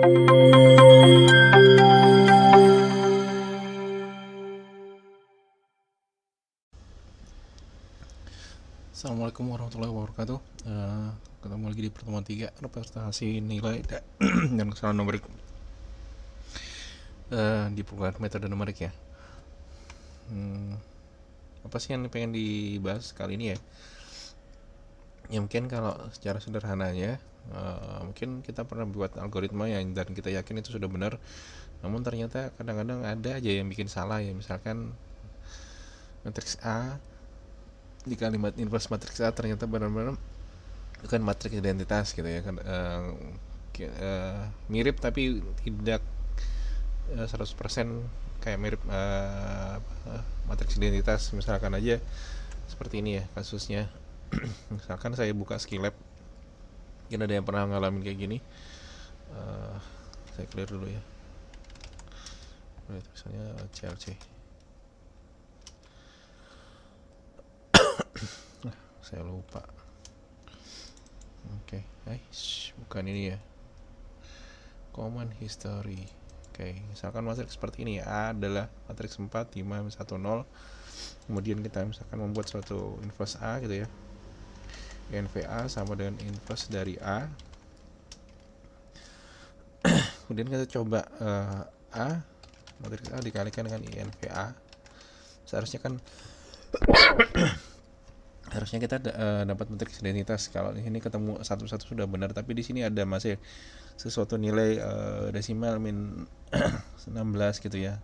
Assalamualaikum warahmatullahi wabarakatuh. Ketemu lagi di pertemuan 3 representasi nilai dan kesalahan numerik di program metode numerik ya. Apa sih yang pengen dibahas kali ini ya? Ya mungkin kalau secara sederhananya mungkin kita pernah buat algoritma yang dan kita yakin itu sudah benar, namun ternyata kadang-kadang ada aja yang bikin salah ya. Misalkan matriks A di kalimat inverse matriks A ternyata benar-benar bukan matriks identitas gitu ya kan, mirip tapi tidak 100% kayak mirip matriks identitas. Misalkan aja seperti ini ya kasusnya. Misalkan saya buka Skillab, mungkin ada yang pernah ngalamin kayak gini. Saya clear dulu ya, misalnya CLC. Saya lupa. Oke, bukan ini ya, common history. Oke, misalkan matriks seperti ini ya. A adalah matriks 4, 5, 1, 0. Kemudian kita misalkan membuat suatu inverse A gitu ya. NVA sama dengan inverse dari A. Kemudian kita coba A, matriks A dikalikan dengan INVA. Seharusnya kan harusnya kita dapat matriks identitas. Kalau di sini ketemu satu-satu sudah benar, tapi di sini ada masih sesuatu nilai desimal min 16 gitu ya.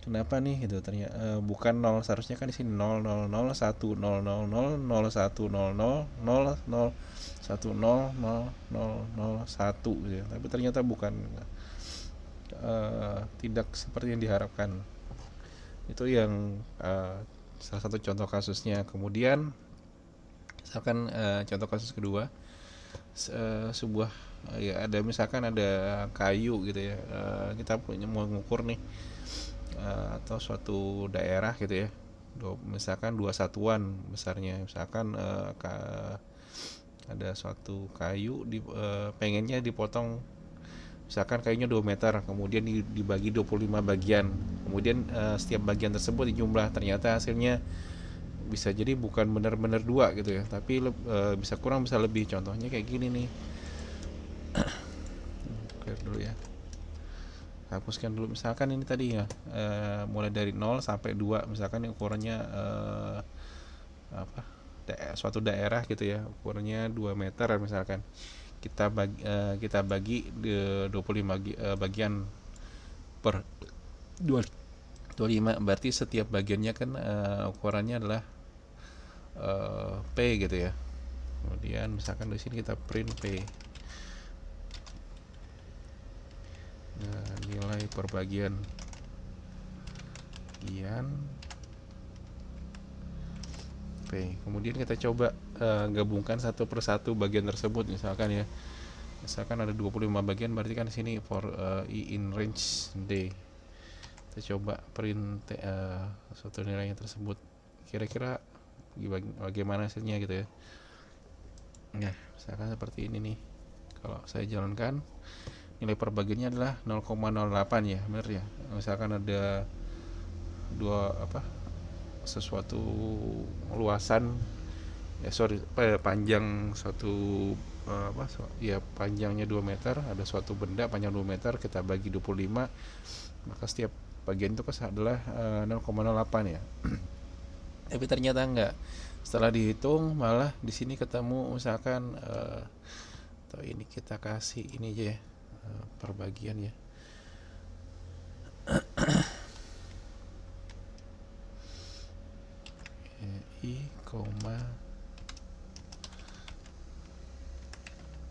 Kenapa nih gitu? Ternyata bukan 0, seharusnya kan di sini 0 0 0 1 0 0 0 0 1 0 0 0 0 1 0 0 0 1 gitu ya. Tapi ternyata bukan, tidak seperti yang diharapkan. Itu yang salah satu contoh kasusnya. Kemudian misalkan contoh kasus kedua, sebuah ya ada misalkan ada kayu gitu ya, kita punya mau ngukur nih atau suatu daerah gitu ya, misalkan 2 satuan besarnya. Misalkan ada suatu kayu pengennya dipotong, misalkan kayunya 2 meter, kemudian dibagi 25 bagian, kemudian setiap bagian tersebut dijumlah, ternyata hasilnya bisa jadi bukan benar-benar 2 gitu ya, tapi bisa kurang bisa lebih. Contohnya kayak gini nih. Clear dulu ya, hapuskan dulu. Misalkan ini tadi ya, mulai dari 0 sampai 2, misalkan ukurannya suatu daerah gitu ya, ukurannya 2 meter misalkan. Kita bagi 25 bagian per 25, berarti setiap bagiannya kan ukurannya adalah P gitu ya. Kemudian misalkan di sini kita print P. Nah, nilai per bagian P. Kemudian kita coba gabungkan satu persatu bagian tersebut. Misalkan ya, misalkan ada 25 bagian, berarti kan di sini for I in range D. Kita coba print suatu nilainya tersebut. Kira-kira bagaimana hasilnya gitu ya. Nah, misalkan seperti ini nih. Kalau saya jalankan, nilai per bagiannya adalah 0,08 ya, benar ya. Misalkan ada sesuatu luasan panjang suatu panjangnya 2 meter, ada suatu benda panjang 2 meter, kita bagi 25, maka setiap bagian itu adalah 0,08 ya. Tapi ternyata enggak. Setelah dihitung malah di sini ketemu misalkan atau ini kita kasih ini aja ya, per bagian ya. I,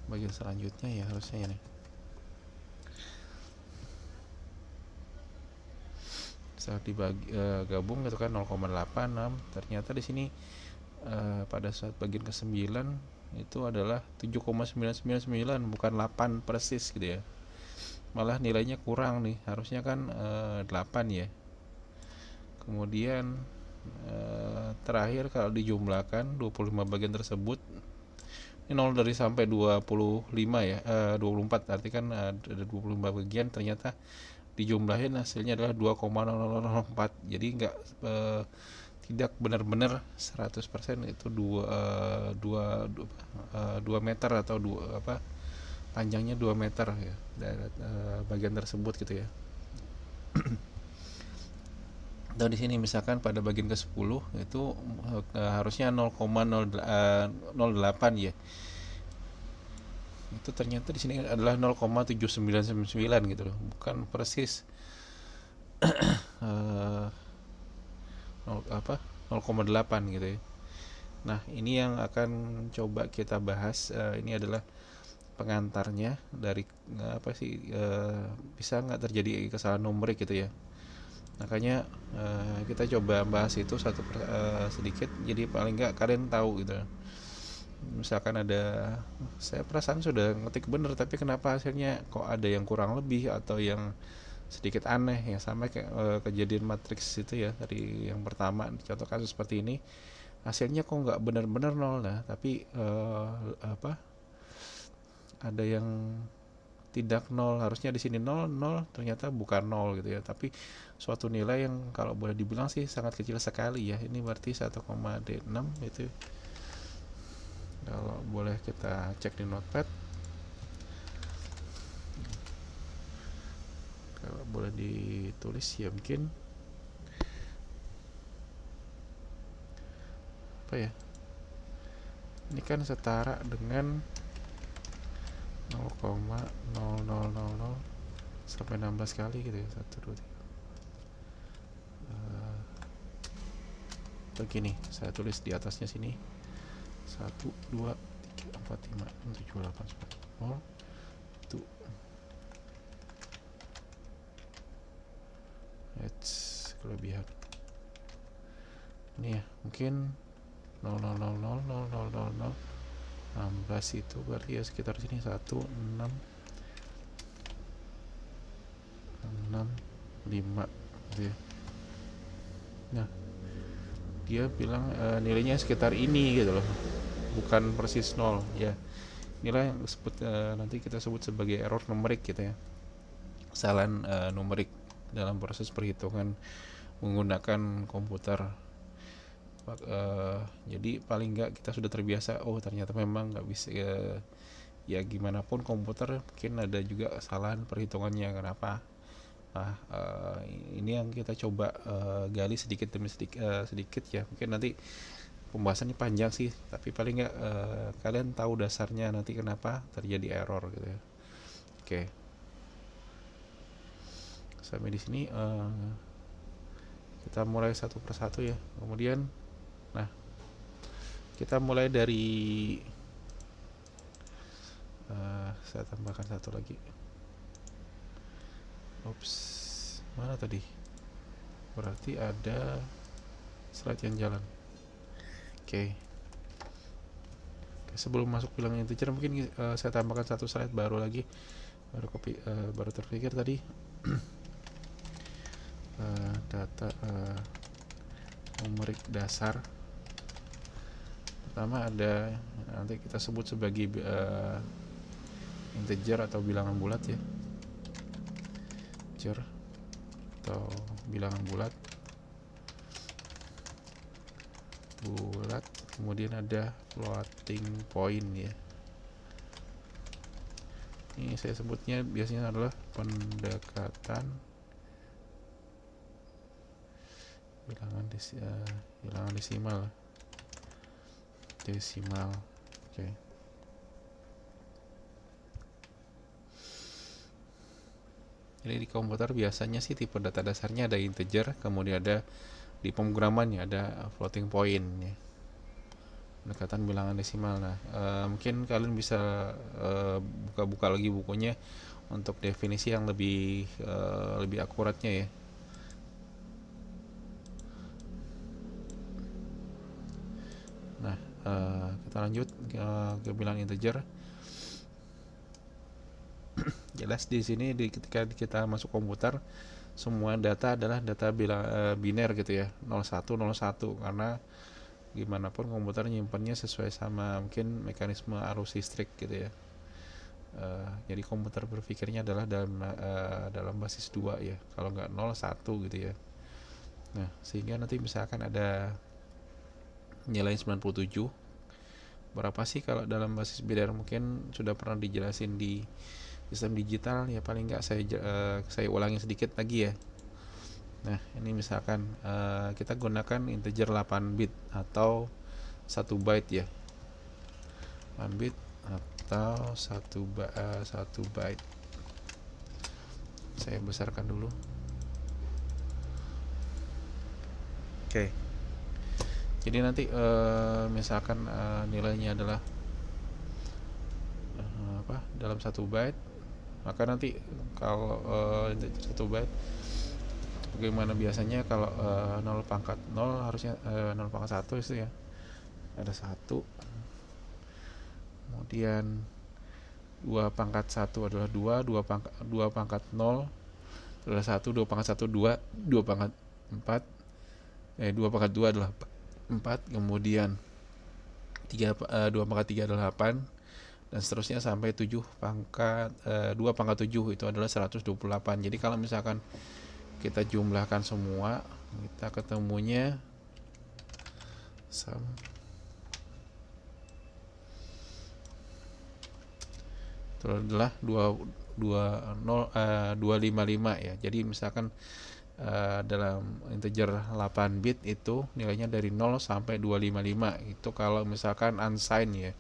bagian selanjutnya ya harusnya nih. Setelah dibagi gabung gitu kan 0,86, ternyata di sini pada saat bagian ke-9 itu adalah 7,999, bukan 8 persis gitu ya. Malah nilainya kurang nih, harusnya kan 8 ya. Kemudian terakhir kalau dijumlahkan 25 bagian tersebut Ini 0 dari sampai 25 ya, 24, arti kan ada 25 bagian, ternyata dijumlahin hasilnya adalah 2,0004. Jadi nggak eh, tidak benar-benar 100% itu 2 meter atau panjangnya 2 meter ya dari bagian tersebut gitu ya. Atau di sini misalkan pada bagian ke-10 itu harusnya 0,08 ya. Itu ternyata di sini adalah 0,7999 gitu loh, bukan persis 0,8 gitu ya. Nah, ini yang akan coba kita bahas. Ini adalah pengantarnya dari bisa nggak terjadi kesalahan numerik gitu ya. Makanya kita coba bahas itu sedikit, jadi paling nggak kalian tahu gitu. Misalkan saya perasaan sudah ngetik bener tapi kenapa hasilnya kok ada yang kurang lebih atau yang sedikit aneh ya, sama kayak kejadian matriks itu ya dari yang pertama, contoh kasus seperti ini, hasilnya kok nggak benar-benar nol. Nah tapi ada yang tidak nol, harusnya di sini nol nol, ternyata bukan nol gitu ya, tapi suatu nilai yang kalau boleh dibilang sih sangat kecil sekali ya. Ini berarti 1,D6 itu kalau boleh kita cek di notepad, kalau boleh ditulis ya mungkin apa ya, ini kan setara dengan 0,0000 sampai 16 kali gitu ya, 1 2 3 begini saya tulis di atasnya sini 1 2 3 4 5 6 7 8 9 0 itu kelebihan ini ya, mungkin 0,00000016 itu berarti ya sekitar sini 1 6 6 5 gitu ya. Nah dia bilang nilainya sekitar ini gitu loh, bukan persis 0 ya. Nilai yang nanti kita sebut sebagai error numerik gitu ya, kesalahan numerik dalam proses perhitungan menggunakan komputer. Jadi paling nggak kita sudah terbiasa, oh ternyata memang nggak bisa ya gimana pun komputer mungkin ada juga kesalahan perhitungannya, kenapa. Nah ini yang kita coba gali sedikit demi sedikit ya, mungkin nanti pembahasannya panjang sih, tapi paling nggak kalian tahu dasarnya nanti kenapa terjadi error gitu ya. Oke, sampai di sini kita mulai satu persatu ya. Kemudian nah kita mulai dari saya tambahkan satu lagi. Mana tadi? Berarti ada slide yang jalan. Oke. Sebelum masuk bilangan integer mungkin saya tambahkan satu slide baru lagi, baru terpikir tadi. Data numerik dasar. Pertama ada, nanti kita sebut sebagai integer atau bilangan bulat ya, integer atau bilangan bulat. Kemudian ada floating point ya, ini saya sebutnya biasanya adalah pendekatan bilangan desimal. Oke. Jadi di komputer biasanya sih tipe data dasarnya ada integer, kemudian ada di pemrogramannya ada floating point ya, pendekatan bilangan desimal. Nah mungkin kalian bisa buka-buka lagi bukunya untuk definisi yang lebih akuratnya ya. Nah kita lanjut ke bilangan integer. Jelas di sini ketika kita masuk komputer semua data adalah data biner gitu ya, 0101, karena gimana pun komputer nyimpannya sesuai sama mungkin mekanisme arus listrik gitu ya. Jadi komputer berpikirnya adalah dalam basis 2 ya, kalau nggak 0 1 gitu ya. Nah, sehingga nanti misalkan ada nilai 97, berapa sih kalau dalam basis biner, mungkin sudah pernah dijelasin di sistem digital ya, paling nggak saya ulangi sedikit lagi ya. Nah, ini misalkan kita gunakan integer 8 bit atau 1 byte ya. 8 bit atau 1 byte. Saya besarkan dulu. Oke. Jadi nanti misalkan nilainya adalah dalam 1 byte, maka nanti kalau 1 byte, bagaimana biasanya kalau 0 pangkat 0 harusnya 0 pangkat 1 itu ya, ada 1, kemudian 2 pangkat 1 adalah 2, 2 pangkat 0 adalah 1, 2 pangkat 1 2, 2 pangkat 4, 2 pangkat 2 adalah 4, kemudian 2 pangkat 3 adalah 8, dan seterusnya sampai 7 pangkat 2 pangkat 7 itu adalah 128. Jadi kalau misalkan kita jumlahkan semua, kita ketemunya itu adalah 255 ya. Jadi misalkan dalam integer 8 bit itu nilainya dari 0 sampai 255, itu kalau misalkan unsigned ya,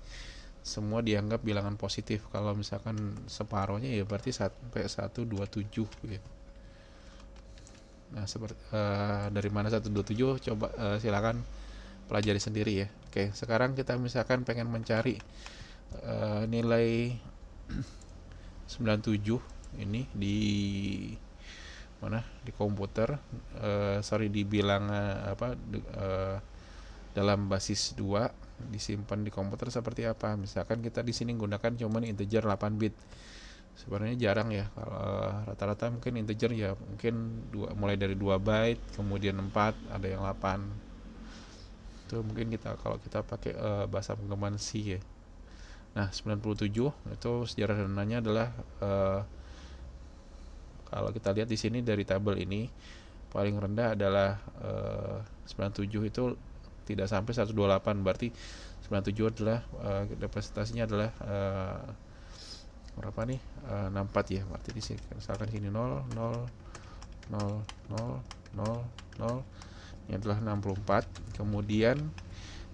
semua dianggap bilangan positif. Kalau misalkan separohnya ya berarti sampai 127 ya. Nah, dari mana 127 coba silakan pelajari sendiri ya. Oke, sekarang kita misalkan pengen mencari nilai 97 ini di mana, di komputer, di bilangan dalam basis 2 disimpan di komputer seperti apa. Misalkan kita di sini gunakan cuman integer 8 bit. Sebenarnya jarang ya, kalau rata-rata mungkin integer ya mungkin mulai dari 2 byte, kemudian 4, ada yang 8. Itu mungkin kalau kita pakai bahasa pengemasan C ya. Nah, 97 itu sejarah sederhananya adalah kalau kita lihat di sini dari tabel ini, paling rendah adalah 97 itu tidak sampai 128, berarti 97 adalah representasinya adalah berapa nih? 64 ya. Berarti di sini misalkan sini 0 0 0 0 0 0, ini adalah 64. Kemudian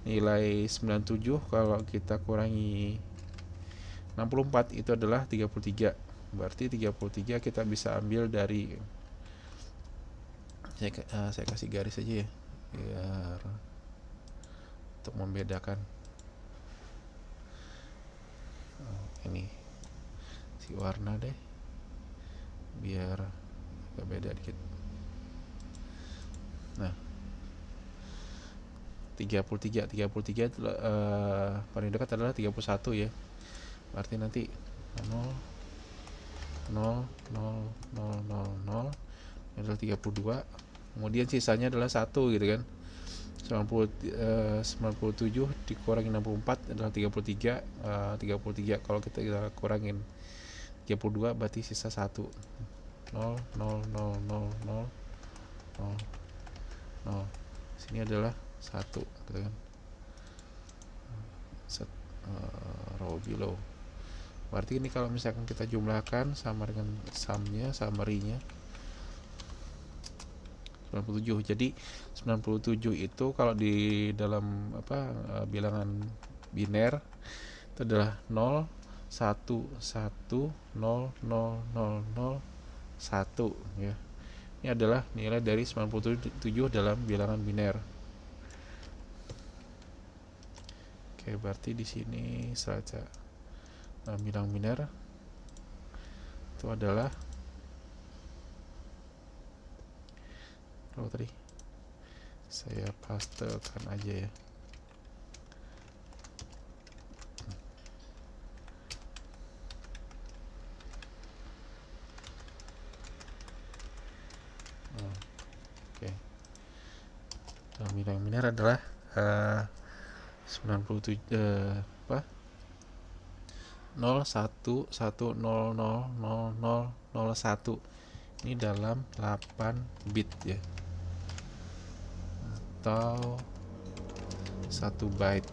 nilai 97 kalau kita kurangi 64 itu adalah 33. Berarti 33 kita bisa ambil dari, saya kasih garis aja ya biar untuk membedakan. Ini si warna deh biar agak beda dikit. Nah, 33 itu paling dekat adalah 31 ya. Berarti nanti 0 0 0 0 0 0 adalah 32, kemudian sisanya adalah 1 gitu kan. 97 dikurangi 64 adalah 33. 33 kalau kita kurangin 32 berarti sisa 1. 0 0 0 0 0 0 0. Sini adalah 1 gitu kan. Row below. Berarti ini kalau misalkan kita jumlahkan sama dengan sumnya, summary-nya 97. Jadi 97 itu kalau di dalam bilangan biner itu adalah 0 1 1 0 0 0 0 1 ya. Ini adalah nilai dari 97 dalam bilangan biner. Oke, berarti di sini saja bilangan biner itu adalah tadi saya pastekan aja ya. Oke. Bilangan biner adalah uh, 97 apa 01100001 ini dalam 8 bit ya, atau 1 byte.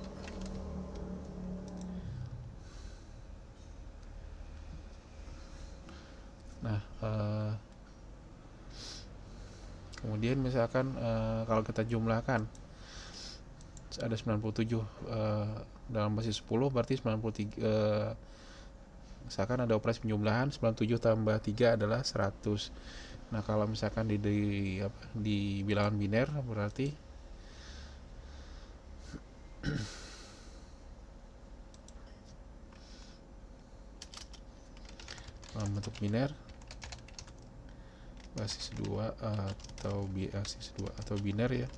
Nah, kemudian misalkan kalau kita jumlahkan ada 97 dalam basis 10, berarti 93, misalkan ada operasi penjumlahan 97 tambah 3 adalah 100. Nah, kalau misalkan di bilangan biner berarti dalam bentuk biner basis 2 atau basis 2 atau biner ya,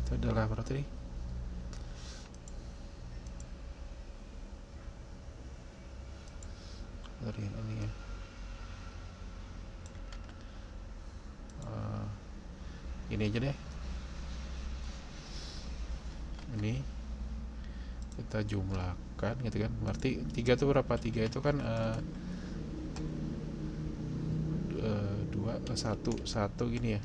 itu adalah berarti dari ini ya, ini aja deh, ini kita jumlahkan gitu kan, berarti 3 itu berapa? 3 itu kan 2 1 gini ya.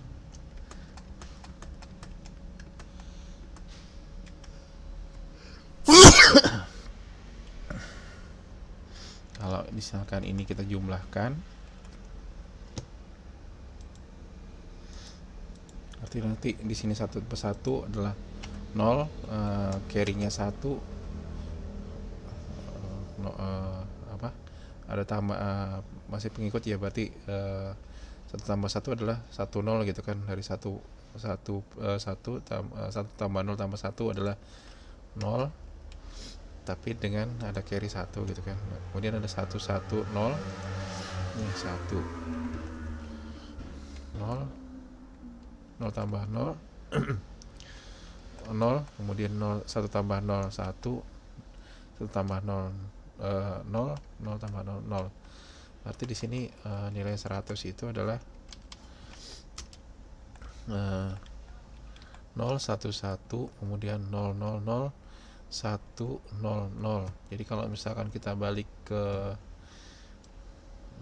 Kalau misalkan ini kita jumlahkan, berarti nanti di sini 1 per 1 adalah 0, carry-nya 1, apa? Ada tambah masih pengikut ya, berarti 1 tambah 1 adalah 1 0 gitu kan, dari 1 tambah 0 tambah 1 adalah 0, tapi dengan ada carry 1 gitu kan. Kemudian ada 1 1 0, ini 1 0 0 tambah 0 0, kemudian 0 1 tambah 0 1 1 tambah 0 0 0 tambah 0 0. Berarti di sini nilai 100 itu adalah 0 1 1, kemudian 0 0 0 1 0 0. Jadi kalau misalkan kita balik ke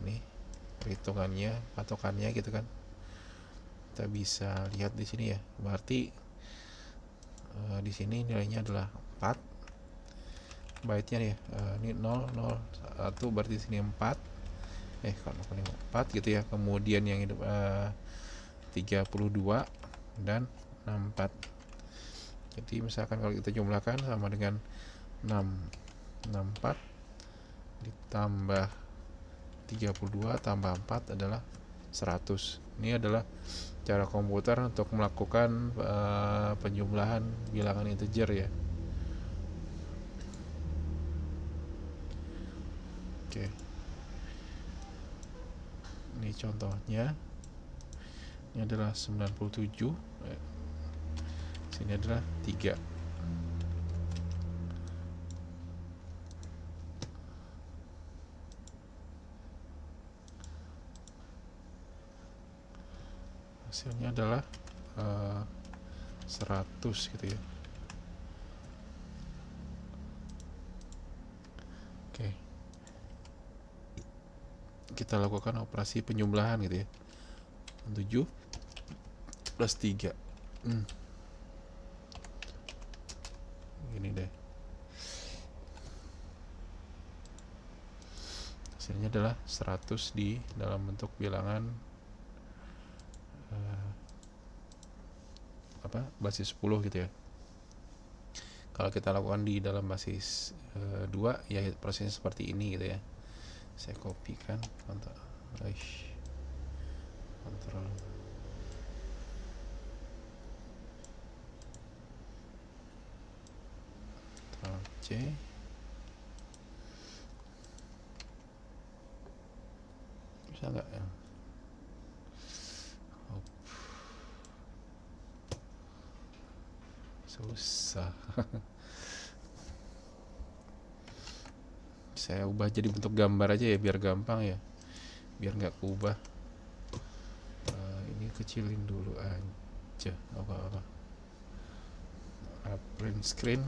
ini perhitungannya, patokannya gitu kan, kita bisa lihat di sini ya. Berarti di sini nilainya adalah 4 byte-nya ya. Ini 0 0 1, berarti di sini 4. Kalau 4 gitu ya. Kemudian yang hidup 32 dan 64. Jadi misalkan kalau kita jumlahkan sama dengan 64 ditambah 32 tambah 4 adalah 100. Ini adalah cara komputer untuk melakukan penjumlahan bilangan integer ya. Oke. Ini contohnya. Ini adalah 97. Sini adalah 3. Hasilnya adalah 100 gitu ya. Oke. Kita lakukan operasi penjumlahan gitu ya. 7 plus 3. Gini deh. Hasilnya adalah 100 di dalam bentuk bilangan basis 10 gitu ya. Kalau kita lakukan di dalam basis 2 ya prosesnya seperti ini gitu ya. Saya kopikan, Ctrl C. Bisa nggak ya? Susah. Saya ubah jadi bentuk gambar aja ya biar gampang ya, biar nggak keubah. Ini kecilin dulu aja apa-apa. Print screen,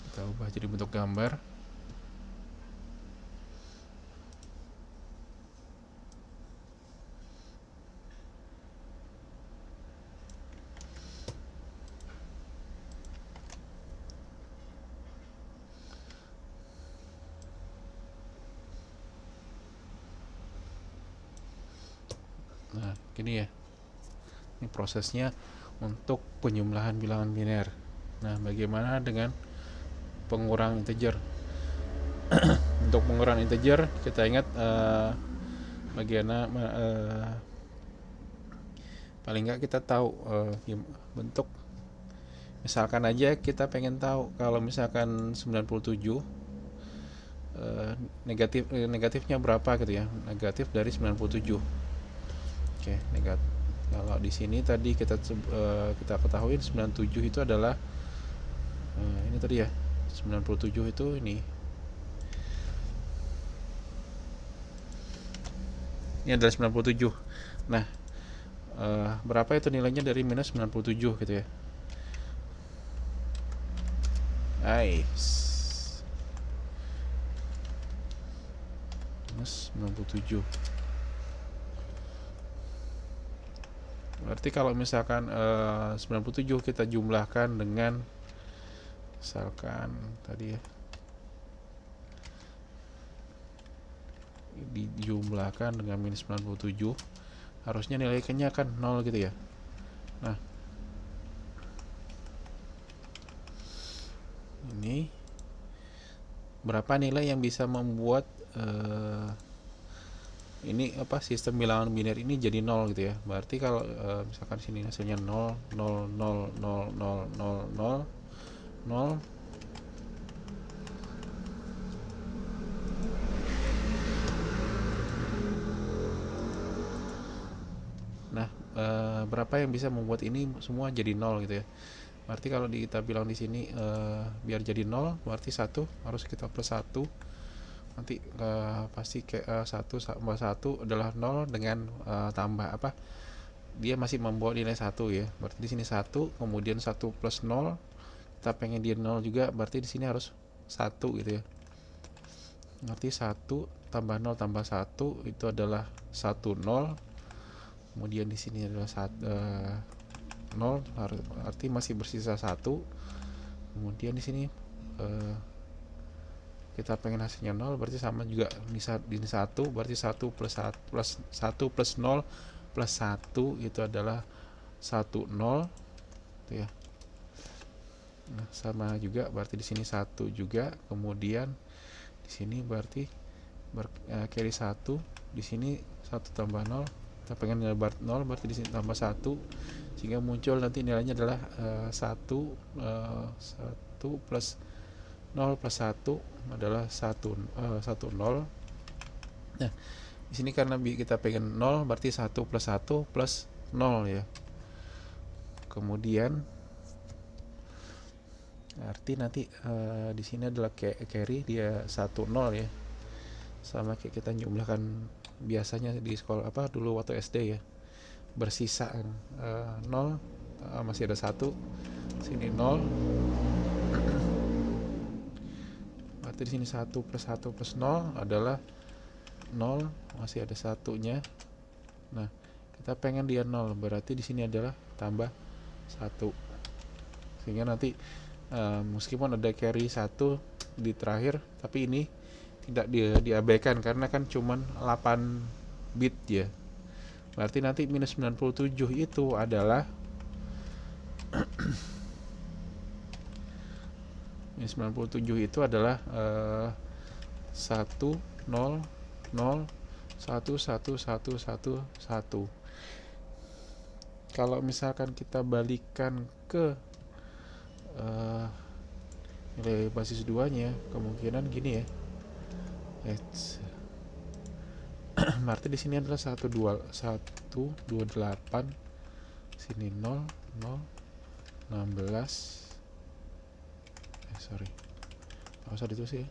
kita ubah jadi bentuk gambar. Nah, gini ya. Ini prosesnya untuk penjumlahan bilangan biner. Nah, bagaimana dengan pengurangan integer? Untuk pengurangan integer, kita ingat bagaimana paling nggak kita tahu bentuk. Misalkan aja kita pengen tahu kalau misalkan 97 negatifnya berapa gitu ya. Negatif dari 97. Oke, negatif. Kalau di sini tadi kita ketahui 97 itu adalah ini tadi ya. 97 itu ini. Ini adalah 97. Nah, berapa itu nilainya dari minus 97 gitu ya. Nice. Minus 97. Berarti kalau misalkan 97 kita jumlahkan dengan misalkan tadi ya, dijumlahkan dengan minus 97, harusnya nilainya kan 0 gitu ya. Nah, ini berapa nilai yang bisa membuat ini apa, sistem bilangan biner ini jadi 0 gitu ya. Berarti kalau misalkan sini hasilnya 0 0 0 0 0 0 0 0. Nah, berapa yang bisa membuat ini semua jadi 0 gitu ya. Berarti kalau kita bilang di sini biar jadi 0 berarti 1 harus kita plus 1. Nanti pasti kayak 1 tambah 1 adalah 0 dengan tambah apa? Dia masih membawa nilai 1 ya. Berarti di sini 1, kemudian 1 plus 0. Kita pengen dia 0 juga, berarti di sini harus 1 gitu ya. Berarti 1 tambah 0 tambah 1 itu adalah 1 0. Kemudian di sini adalah 0, arti masih bersisa 1. Kemudian di sini kita pengen hasilnya 0, berarti sama juga di 1, berarti 1 plus 1 plus 0 plus 1 itu adalah 1 0 gitu ya. Nah, sama juga berarti di sini 1 juga. Kemudian di sini berarti carry 1, di sini 1 tambah 0, kita pengen nilai 0 berarti di sini tambah 1, sehingga muncul nanti nilainya adalah 1 plus 0 plus 1 adalah 1 0. Nah, di sini karena kita pengen 0 berarti 1 plus 1 plus 0 ya. Kemudian arti nanti di sini adalah carry dia 1 0 ya. Sama kayak kita jumlahkan biasanya di sekolah apa dulu waktu SD ya. Bersisa 0 masih ada 1. Sini 0. Berarti di sini 1 plus 1 plus 0 adalah 0, masih ada satunya. Nah, kita pengen dia 0, berarti di sini adalah tambah 1. Sehingga nanti meskipun ada carry 1 di terakhir, tapi ini tidak diabaikan karena kan cuman 8 bit ya. Berarti nanti minus 97 itu adalah minus 97 itu adalah 1 0 0 1 1 1 1 1. Kalau misalkan kita balikan ke nilai basis 2 nya, kemungkinan gini ya. Berarti di sini adalah 128, sini 0 0 16. Sorry, nggak usah itu sih.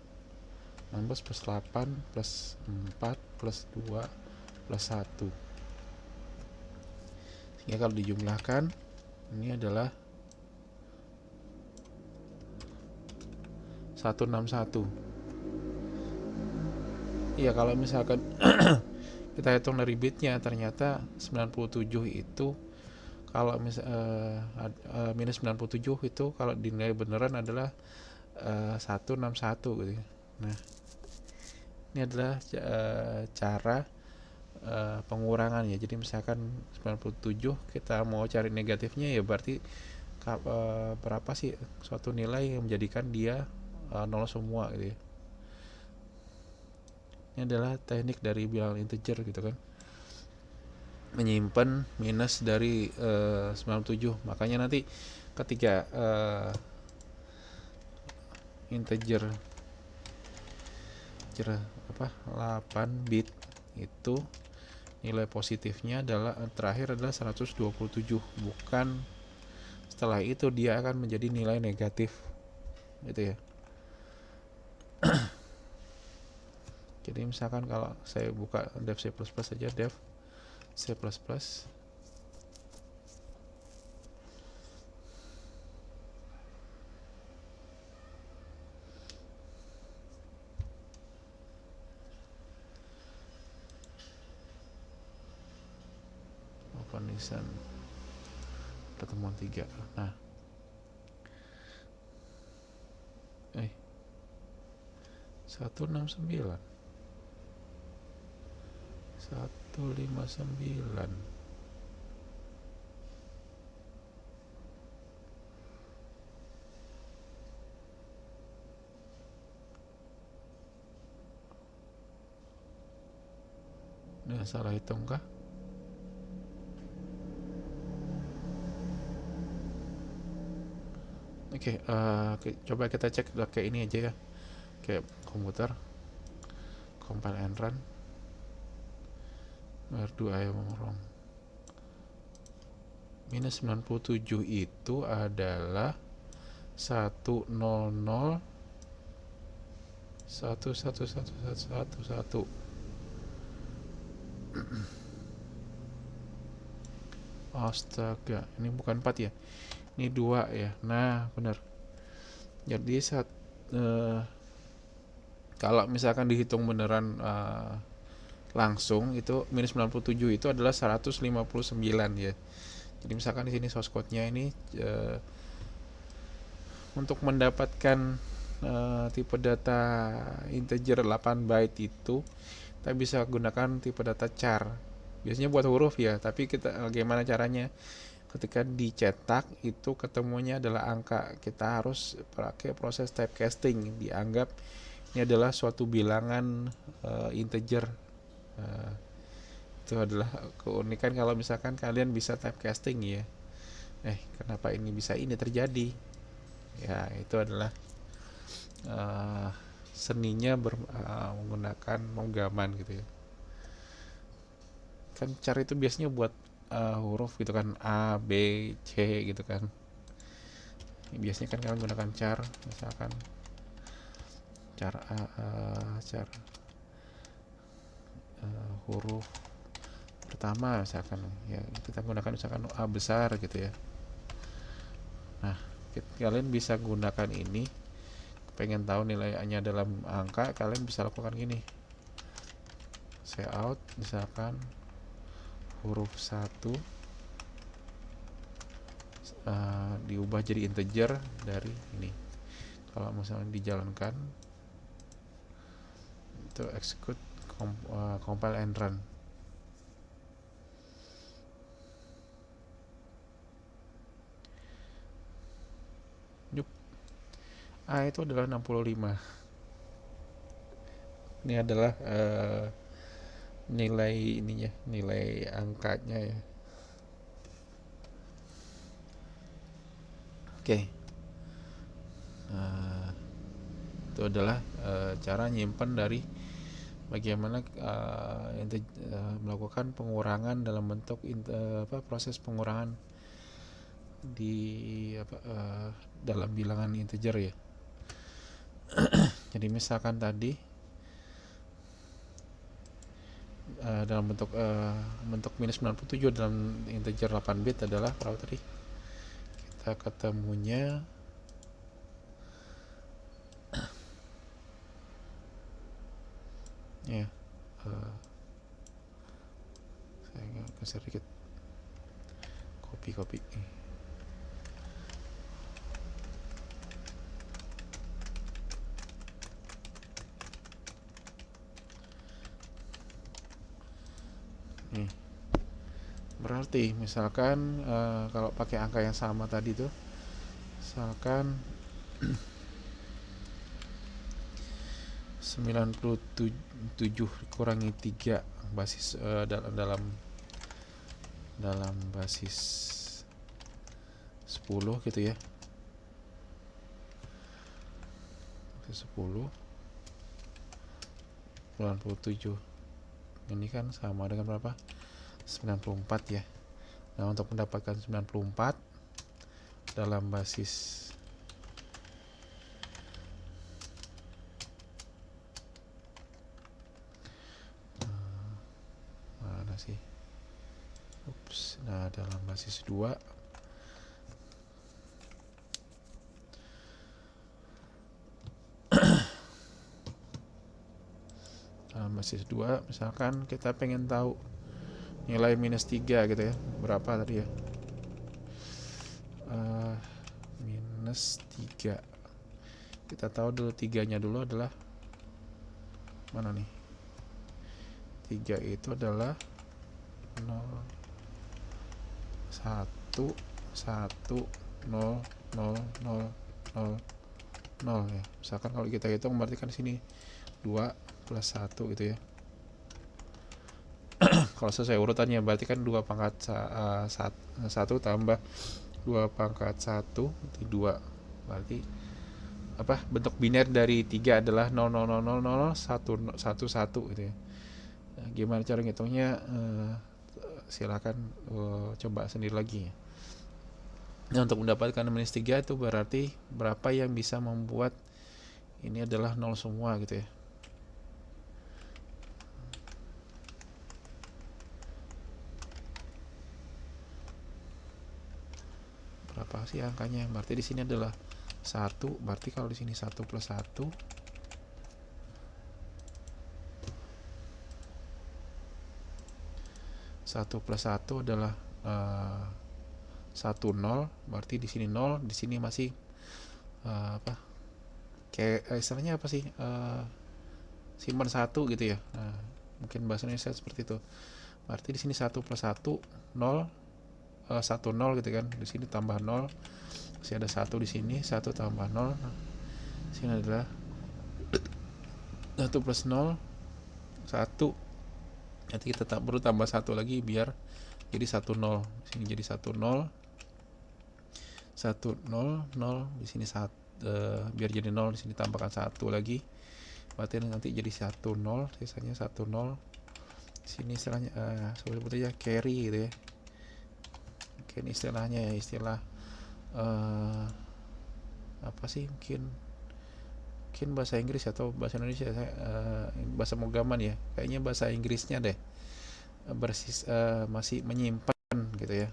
16 plus 8 plus 4 plus 2 plus 1. Sehingga kalau dijumlahkan ini adalah 161. Iya, kalau misalkan kita hitung dari bitnya ternyata 97 itu kalau minus 97 itu kalau dinilai beneran adalah 161 gitu ya. Nah, ini adalah cara pengurangan ya. Jadi misalkan 97 kita mau cari negatifnya, ya berarti berapa sih suatu nilai yang menjadikan dia nol semua gitu ya. Ini adalah teknik dari bilangan integer gitu kan, menyimpan minus dari 97. Makanya nanti ketika integer 8 bit itu nilai positifnya adalah terakhir adalah 127, bukan setelah itu dia akan menjadi nilai negatif gitu ya. Jadi misalkan kalau saya buka dev C++ saja, dev C++, open pertemuan 3. Nah, 169 159. Nah, salah hitung kah? Oke, coba kita cek kayak ini aja ya, kayak komputer, compile and run. Where do I wrong? Minus 97 itu adalah 100 1111111. Astaga, ini bukan 4 ya, ini 2 ya. Nah, benar. Jadi kalau misalkan dihitung beneran langsung itu minus 97 itu adalah 159 ya. Jadi misalkan di sini source code-nya ini untuk mendapatkan tipe data integer 8 byte itu kita bisa gunakan tipe data char. Biasanya buat huruf ya, tapi kita bagaimana caranya? Ketika dicetak itu ketemunya adalah angka, kita harus pakai proses typecasting. Dianggap ini adalah suatu bilangan integer. Itu adalah keunikan kalau misalkan kalian bisa typecasting ya. Kenapa ini bisa ini terjadi? Ya, itu adalah seninya menggunakan pemrograman gitu ya. Kan cara itu biasanya buat huruf gitu kan, A, B, C gitu kan. Biasanya kan kalian gunakan char, misalkan char char huruf pertama misalkan ya, kita gunakan misalkan A besar gitu ya. Nah, kalian bisa gunakan ini, pengen tahu nilainya dalam angka, kalian bisa lakukan gini, cout misalkan huruf 1 diubah jadi integer dari ini. Kalau misalnya dijalankan itu execute compile and run. A itu adalah 65. Ini adalah nilai ininya, nilai angkanya ya. Oke. Itu adalah cara nyimpen dari bagaimana melakukan pengurangan dalam bentuk proses pengurangan di dalam bilangan integer ya. Jadi misalkan tadi dalam bentuk minus 97 dalam integer 8 bit adalah berapa tadi? Kita ketemunya ya, saya geser dikit, copy nih. Berarti misalkan kalau pakai angka yang sama tadi tuh, misalkan 97 kurangi 3 basis dalam basis 10 gitu ya. 10 97 ini kan sama dengan berapa? 94 ya. Nah, untuk mendapatkan 94 dalam basis mana sih? Nah, dalam basis 2 dalam basis 2 misalkan kita pengen tahu nilai minus 3 gitu ya, berapa tadi ya? Minus 3, kita tahu dulu 3 nya dulu adalah mana nih? 3 itu adalah 0 1 1 0 0 0 0 0 ya. Misalkan kalau kita hitung berarti kan sini 2 plus 1 gitu ya. Kalau sesuai urutannya berarti kan 2 pangkat 1 tambah 2 pangkat 1 di 2, berarti apa, bentuk biner dari 3 adalah 000000111 gitu ya. Nah, gimana cara ngitungnya? Silakan coba sendiri lagi ya. Nah, untuk mendapatkan minus 3 itu berarti berapa yang bisa membuat ini adalah 0 semua gitu ya. Berapa sih angkanya? Berarti di sini adalah 1, berarti kalau di sini 1 plus 1 1 plus 1 adalah 1 0, berarti di sini 0, di sini masih apa? Kayak istilahnya apa sih? Simpan 1 gitu ya. Nah, mungkin bahasa Indonesia seperti itu. Berarti di sini 1 plus 1 0, 1 0 gitu kan. Di sini tambah 0. Masih ada 1 di sini, 1 tambah 0. Nah, di sini adalah 1 plus 0 1. Nanti kita perlu tambah 1 lagi biar jadi 1 0. Di sini jadi 1 0. 1 0 0 di sini 1, biar jadi 0 di sini tambahkan 1 lagi. Berarti nanti jadi 1 0, sisanya 1 0. Di sini istilahnya sebetulnya carry gitu ya. Mungkin istilahnya ya, istilah apa sih, mungkin bahasa Inggris atau bahasa Indonesia, bahasa mogaman ya, kayaknya bahasa Inggrisnya deh, masih menyimpan gitu ya.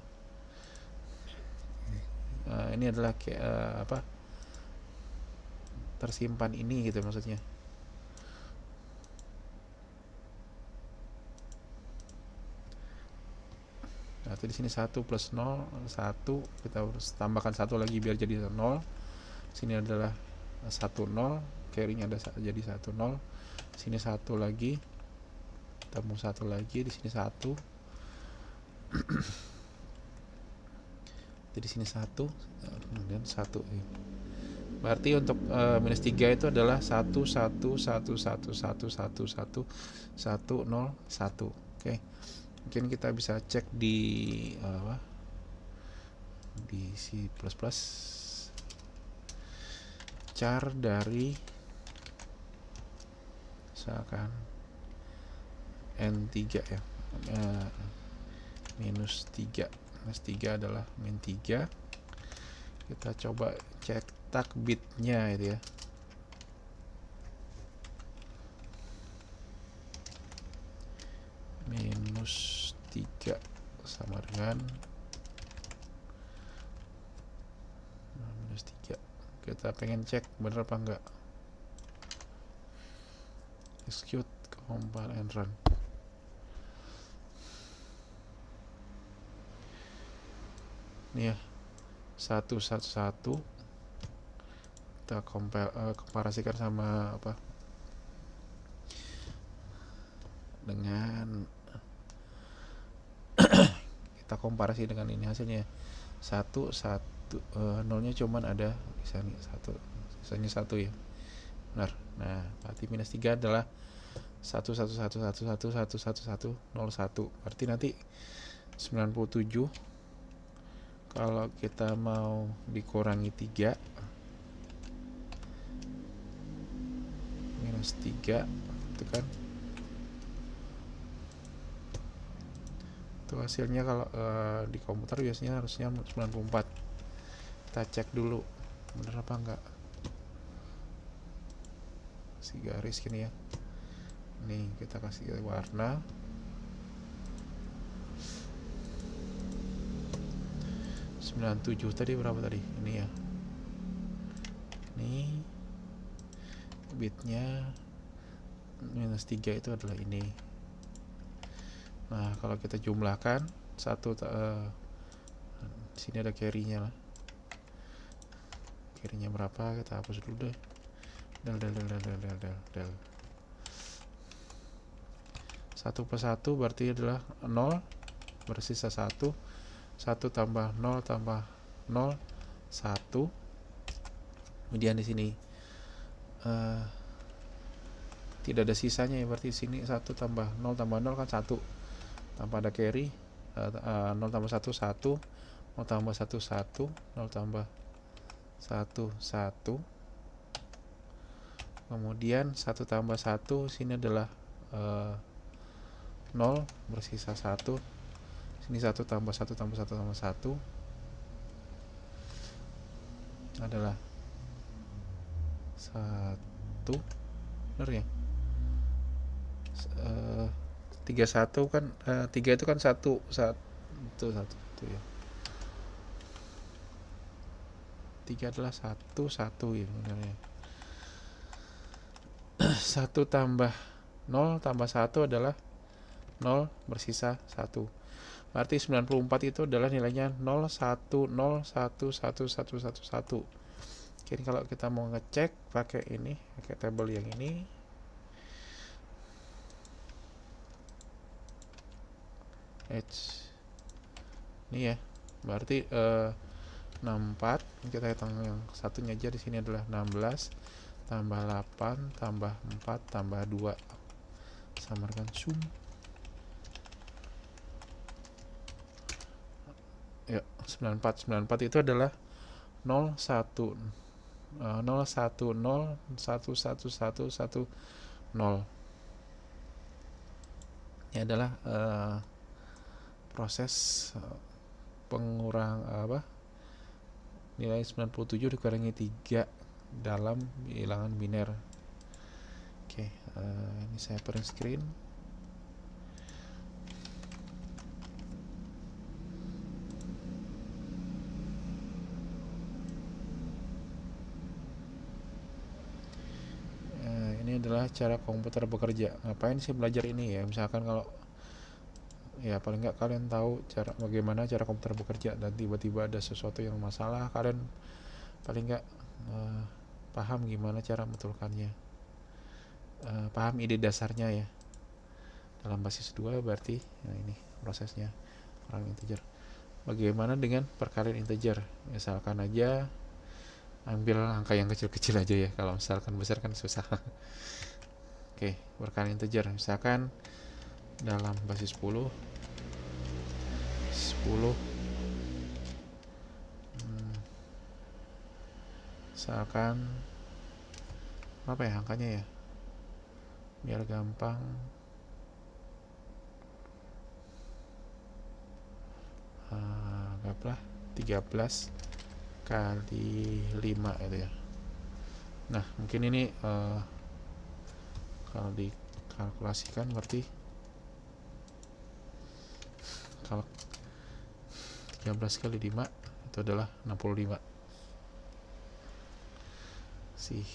Ini adalah apa, tersimpan ini gitu maksudnya. Nah, di sini 1 plus 0 1, kita harus tambahkan 1 lagi biar jadi 0. Sini adalah 1 0, carry-nya ada jadi 1 0. Sini 1 lagi, tambah 1 lagi, di sini 1. Jadi sini 1, kemudian 1. Berarti untuk minus 3 itu adalah 1 1 1 1 1 1 1 1 1 0 1. Oke. Mungkin kita bisa cek di di C++ char dari misalkan N3 ya, minus 3 adalah min 3. Kita coba cetak bitnya itu ya. Min 3 sama dengan -3. Kita pengen cek bener apa enggak. Execute, compile and run. Ini ya, 111 kita komparasikan sama apa, dengan kita komparasi dengan ini hasilnya 1 nolnya cuman ada di sini 1, sisanya 1 ya, benar. Nah berarti -3 adalah 111111101, berarti nanti 97 kalau kita mau dikurangi 3 -3 itu kan itu hasilnya. Kalau di komputer biasanya harusnya 94. Kita cek dulu bener apa enggak, si garis gini ya. Nih kita kasih warna, -97 tadi berapa tadi ini ya, ini bitnya -3 itu adalah ini. Nah kalau kita jumlahkan sini ada carry-nya lah, carry-nya berapa kita hapus dulu deh, del 1+1 berarti adalah 0, bersisa 1 tambah 0 tambah 0 1. Kemudian di sini tidak ada sisanya ya, berarti sini 1 tambah 0 tambah 0 kan 1, tanpa ada carry. 0 tambah 1 1, 0 tambah 1 1, 0 tambah 1 1. Kemudian 1 tambah 1 sini adalah 0, bersisa 1. Sini 1 tambah 1 tambah 1 tambah 1 adalah 1, benar ya. 31 kan 3 itu kan 1 ya. 3 adalah 1 ya sebenarnya. 1 tambah 0 tambah 1 adalah 0, bersisa 1. Berarti 94 itu adalah nilainya 0 1 0 1 1 1 1 1. Jadi kalau kita mau ngecek pakai ini, pakai tabel yang ini, ini ya, berarti 64. Kita hitung yang satunya aja, di sini adalah 16 tambah 8 tambah 4 tambah 2 sama dengan sum ya 94 itu adalah 0 1 0 1 0 1 1 1 1 0. Ini adalah proses pengurang nilai 97 dikurangi 3 dalam bilangan biner. Oke, ini saya print screen. Ini adalah cara komputer bekerja. Ngapain sih belajar ini ya? Misalkan kalau ya paling nggak kalian tahu bagaimana cara komputer bekerja, dan tiba-tiba ada sesuatu yang masalah, kalian paling nggak paham gimana cara membetulkannya, paham ide dasarnya ya. Dalam basis 2 berarti ini prosesnya perkalian integer. Bagaimana dengan perkalian integer? Misalkan aja ambil angka yang kecil-kecil aja ya, kalau misalkan besar kan susah. Oke, perkalian integer misalkan dalam basis 10 misalkan apa ya angkanya ya, biar gampang. Anggaplah 13 kali 5 itu ya. Nah mungkin ini kalau dikalkulasikan berarti Kalau 13 kali 5 itu adalah 65 sih,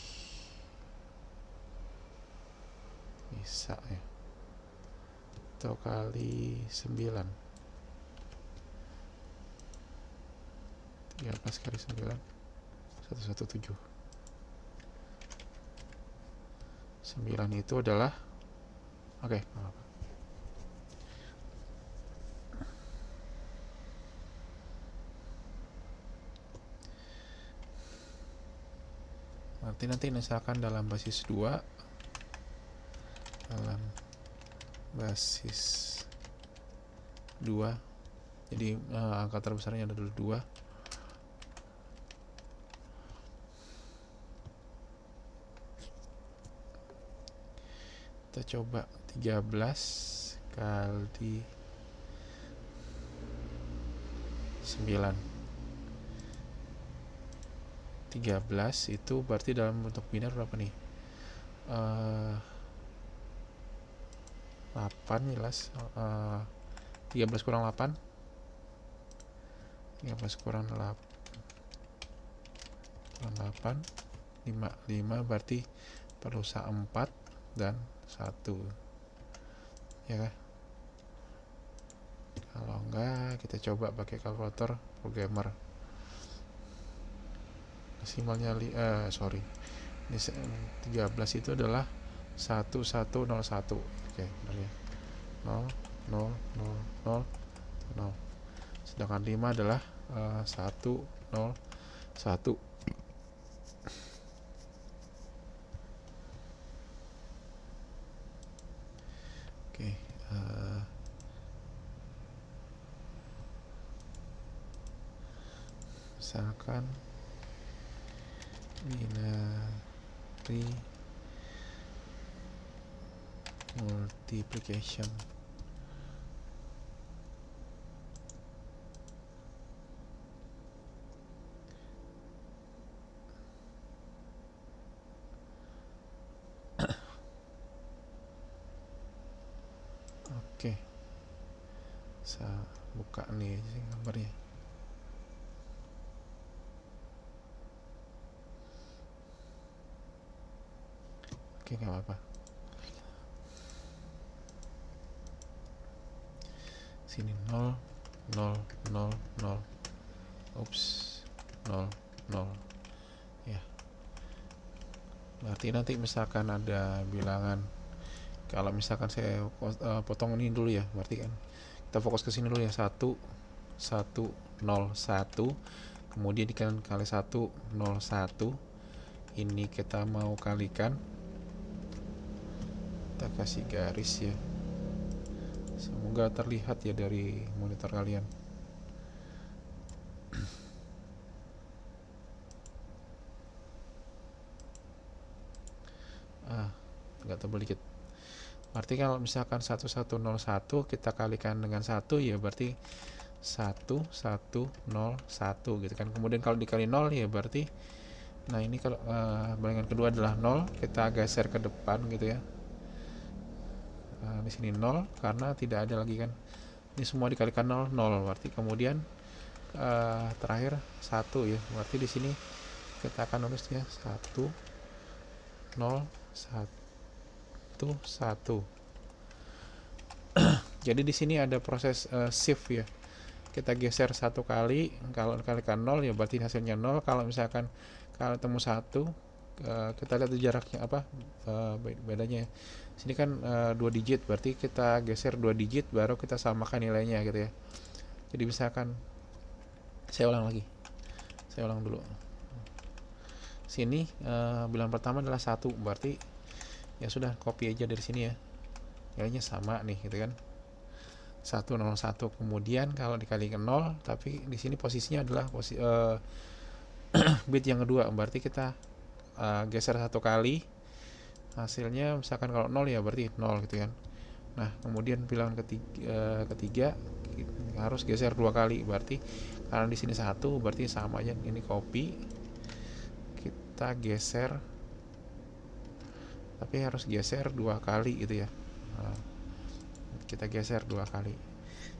bisa ya. Atau kali 9, 13 kali 9 117. 9 itu adalah oke, apa. Nanti misalkan dalam basis 2, dalam basis 2, jadi angka terbesarnya adalah 2. Kita coba 13 kali 9. 13 itu berarti dalam bentuk biner berapa nih? 8 jelas. 13 kurang 8, 13 kurang 8, 5 berarti perlu 4 dan 1 ya kan? Kalau enggak kita coba pakai kalkulator programmer. Desimalnya sorry, ini 13 itu adalah 1101. Oke, benar ya. 0 0 0 0 0. Sedangkan 5 adalah 1 0 1. Oke, misalkan binary multiplication. Oke, saya buka nih gambarnya. Oke, nggak apa-apa. Sini 0 0 0 0. Ups, 0 0 ya. Berarti nanti misalkan ada bilangan, kalau misalkan saya potong ini dulu ya, berarti kan kita fokus ke sini dulu ya. 1 1 0 1, kemudian dikali 1 0 1. Ini kita mau kalikan, kita kasih garis ya, semoga terlihat ya dari monitor kalian. Nggak tebal dikit. Berarti kalau misalkan 1101 kita kalikan dengan 1 ya berarti 1101 gitu kan. Kemudian kalau dikali 0 ya berarti, nah ini kalau bilangan kedua adalah 0, kita geser ke depan gitu ya. Di sini 0 karena tidak ada lagi kan, ini semua dikalikan 0 0, berarti kemudian terakhir 1 ya, berarti di sini kita akan nulis ya 1 0 1 1. Jadi di sini ada proses shift ya. Kita geser 1 kali, kalau dikalikan 0 ya berarti hasilnya 0. Kalau misalkan kalau temu 1, kita lihat jaraknya apa bedanya. Sini kan 2 digit, berarti kita geser 2 digit baru kita samakan nilainya gitu ya. Jadi misalkan saya ulang dulu. Sini bilangan pertama adalah 1, berarti ya sudah copy aja dari sini ya, nilainya sama nih gitu kan, 101. Kemudian kalau dikalikan 0, tapi di sini posisinya adalah bit yang kedua, berarti kita geser 1 kali, hasilnya misalkan kalau 0 ya berarti 0 gitu kan. Nah kemudian bilangan ketiga harus geser 2 kali, berarti karena di sini 1 berarti sama aja, ini copy, kita geser, tapi harus geser 2 kali gitu ya. Nah, kita geser 2 kali.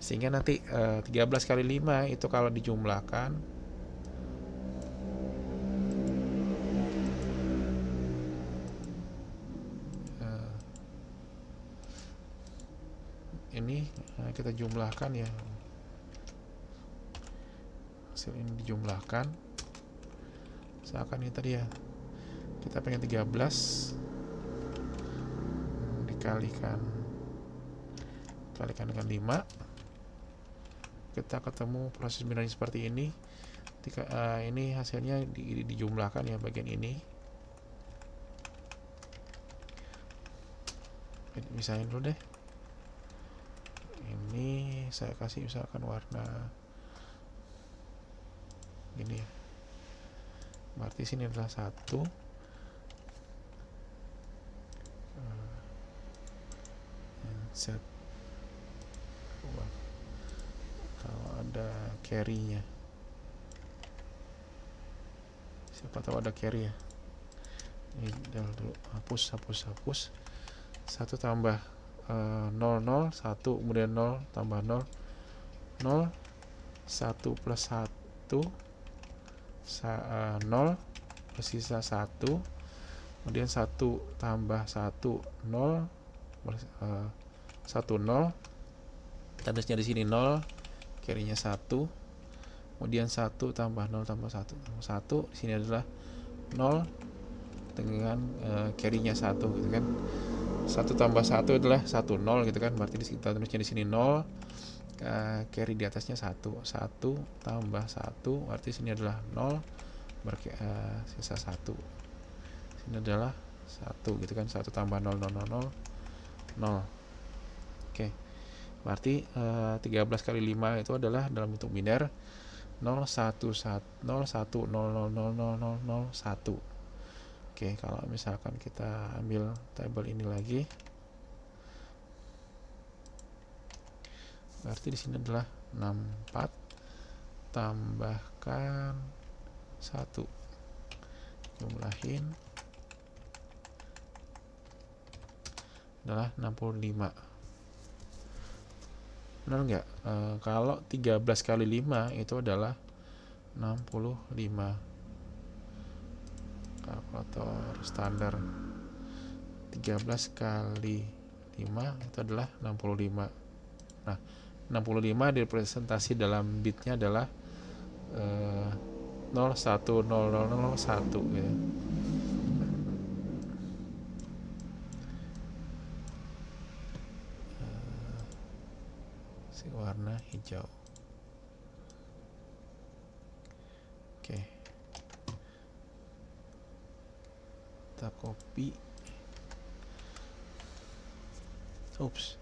Sehingga nanti 13 kali 5 itu kalau dijumlahkan ini kita jumlahkan ya, hasil ini dijumlahkan seakan ini tadi ya, kita pengen 13 dikalikan dengan 5, kita ketemu proses binarnya seperti ini. Ini hasilnya dijumlahkan ya, bagian ini misahin dulu deh. Ini saya kasih misalkan warna gini ya, berarti sini adalah 1. Set kalau ada carry-nya, siapa tahu ada carry ya. Ini dulu hapus 1 tambah 0 0 1, kemudian 0 tambah 0 0 1 plus 1 0 bersisa 1, kemudian 1 tambah 1 0 1 0, tandanya di sini 0, carry-nya 1, kemudian 1 tambah 0 tambah 1 1, di sini adalah 0 dengan carry-nya 1 gitu kan. 1 tambah 1 adalah 1 0 gitu kan, berarti kita tulisnya di sini 0, carry di atasnya 1 tambah 1, berarti sini adalah 0, sisa 1, sini adalah 1 gitu kan. 1 tambah 0 0 0 0. Oke, berarti 13 kali 5 itu adalah dalam bentuk biner 0 1 1 0 1 0 0 0 0 0 0 1. Oke, kalau misalkan kita ambil tabel ini lagi, berarti di sini adalah 64 tambahkan 1, jumlahin adalah 65. Benar nggak? Kalau 13 kali 5 itu adalah 65. Kalkulator standar 13 kali 5 itu adalah 65. Nah, 65 direpresentasi dalam bitnya adalah 0 1 0 0 0 1 gitu. Si warna hijau. Oke, kita copy. Oops,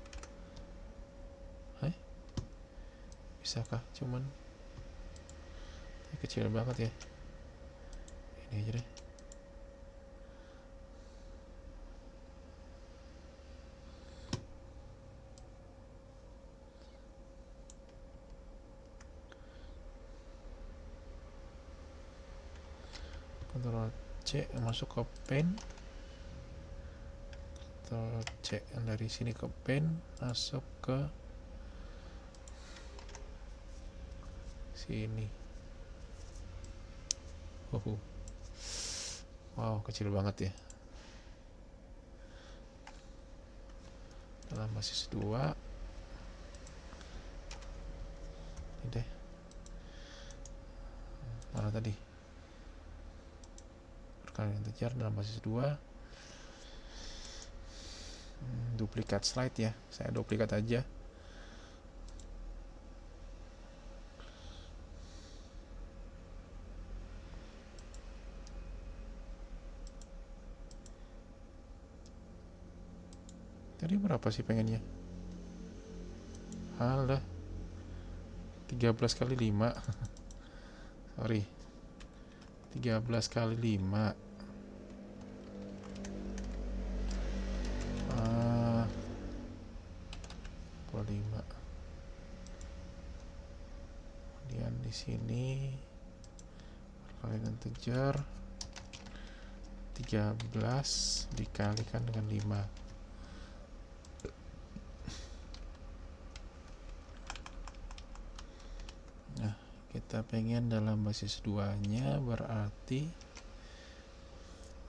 bisakah? Cuman kecil banget ya, ini aja deh. Ctrl C masuk ke pen, Ctrl C dari sini ke pen, masuk ke sini. Wow, kecil banget ya. Dalam basis 2 ini deh, mana tadi perkalian integer dalam basis 2. Duplikat slide ya, saya duplikat aja. Tadi berapa sih pengennya? Halah, 13 kali 5 sorry, 13 kali 5 5. Kemudian di sini perkalian integer 13 dikalikan dengan 5. kita pengen dalam basis 2 nya, berarti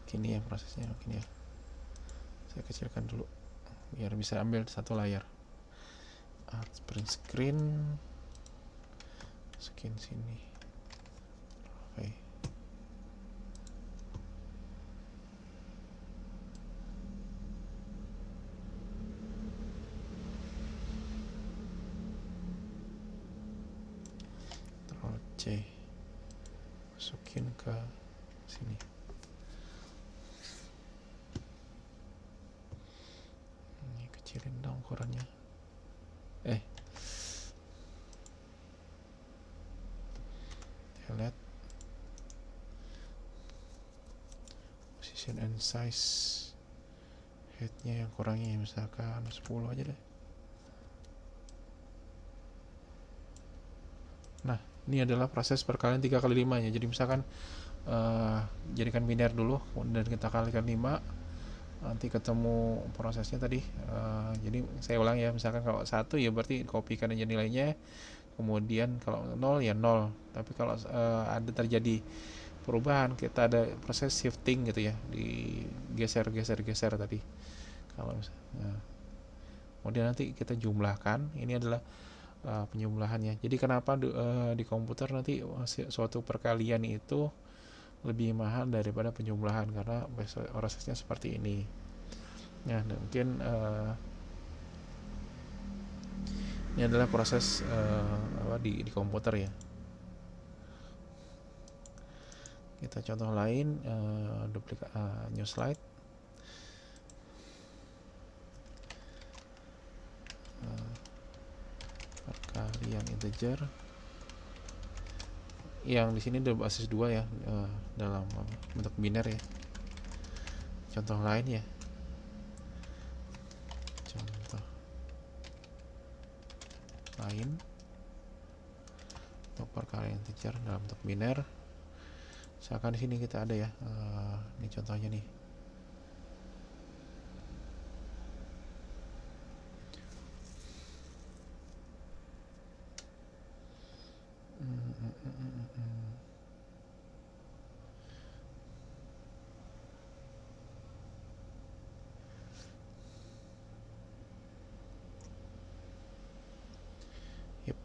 gini ya prosesnya. Gini ya, saya kecilkan dulu biar bisa ambil satu layar. Print screen, sini. Oke. Ctrl C, masukin ke sini. Ini kecilin dong ukurannya. Lihat position and size, headnya yang kurangnya misalkan 10 aja deh. Nah, ini adalah proses perkalian 3x5 ya. Jadi misalkan jadikan biner dulu dan kita kalikan 5, nanti ketemu prosesnya tadi. Jadi saya ulang ya, misalkan kalau 1 ya berarti kopikan aja nilainya, kemudian kalau 0 ya 0. Tapi kalau ada terjadi perubahan, kita ada proses shifting gitu ya, digeser tadi. Kalau kemudian nanti kita jumlahkan, ini adalah penjumlahannya. Jadi kenapa di komputer nanti suatu perkalian itu lebih mahal daripada penjumlahan, karena prosesnya seperti ini. Nah, mungkin ini adalah proses di komputer ya. Kita contoh lain, duplikat new slide. Perkalian integer. Yang di sini ada basis 2 ya, dalam bentuk biner ya. Contoh lain ya. Contoh lain untuk perkalian integer dalam bentuk biner. Misalkan di sini kita ada ya, ini contohnya nih. Yep,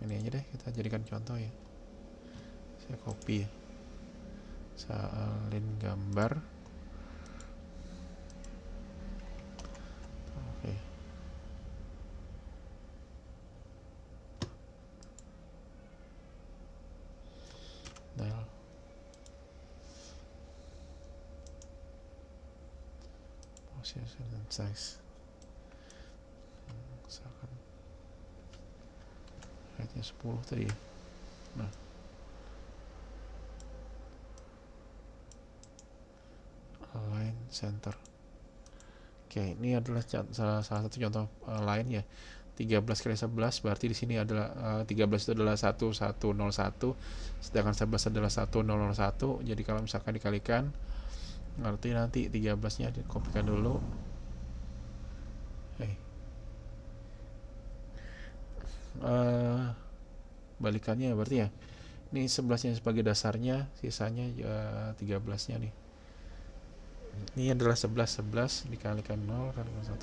ini aja deh kita jadikan contoh ya. Saya copy ya. Salin gambar. Oke. Nah, position and size. Misalkan height-nya 10 tadi ya. Nah, align center. Oke, ini adalah salah satu contoh lain ya. 13 kali 11 berarti di sini adalah 13 itu adalah 1101, sedangkan 11 adalah 1001. Jadi kalau misalkan dikalikan, berarti nanti 13-nya dikopikan dulu. Balikannya berarti ya. Ini 11-nya sebagai dasarnya, sisanya 13-nya nih. Ini adalah 11 dikalikan 0 kalikan 1.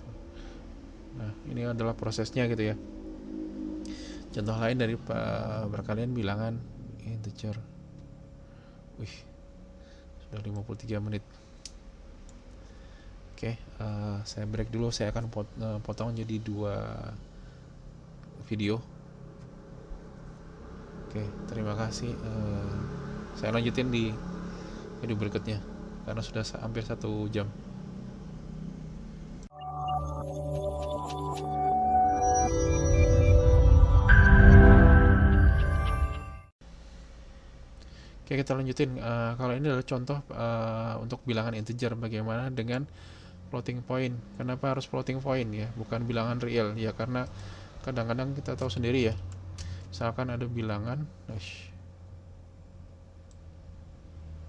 Nah, ini adalah prosesnya gitu ya. Contoh lain dari perkalian bilangan integer. Wih, sudah 53 menit. Oke, saya break dulu. Saya akan potong jadi 2 video. Oke, terima kasih. Saya lanjutin di video berikutnya karena sudah hampir 1 jam. Oke, kita lanjutin. Kalau ini adalah contoh untuk bilangan integer, bagaimana dengan floating point. Kenapa harus floating point ya, bukan bilangan real ya? Karena kadang-kadang kita tahu sendiri ya, misalkan ada bilangan,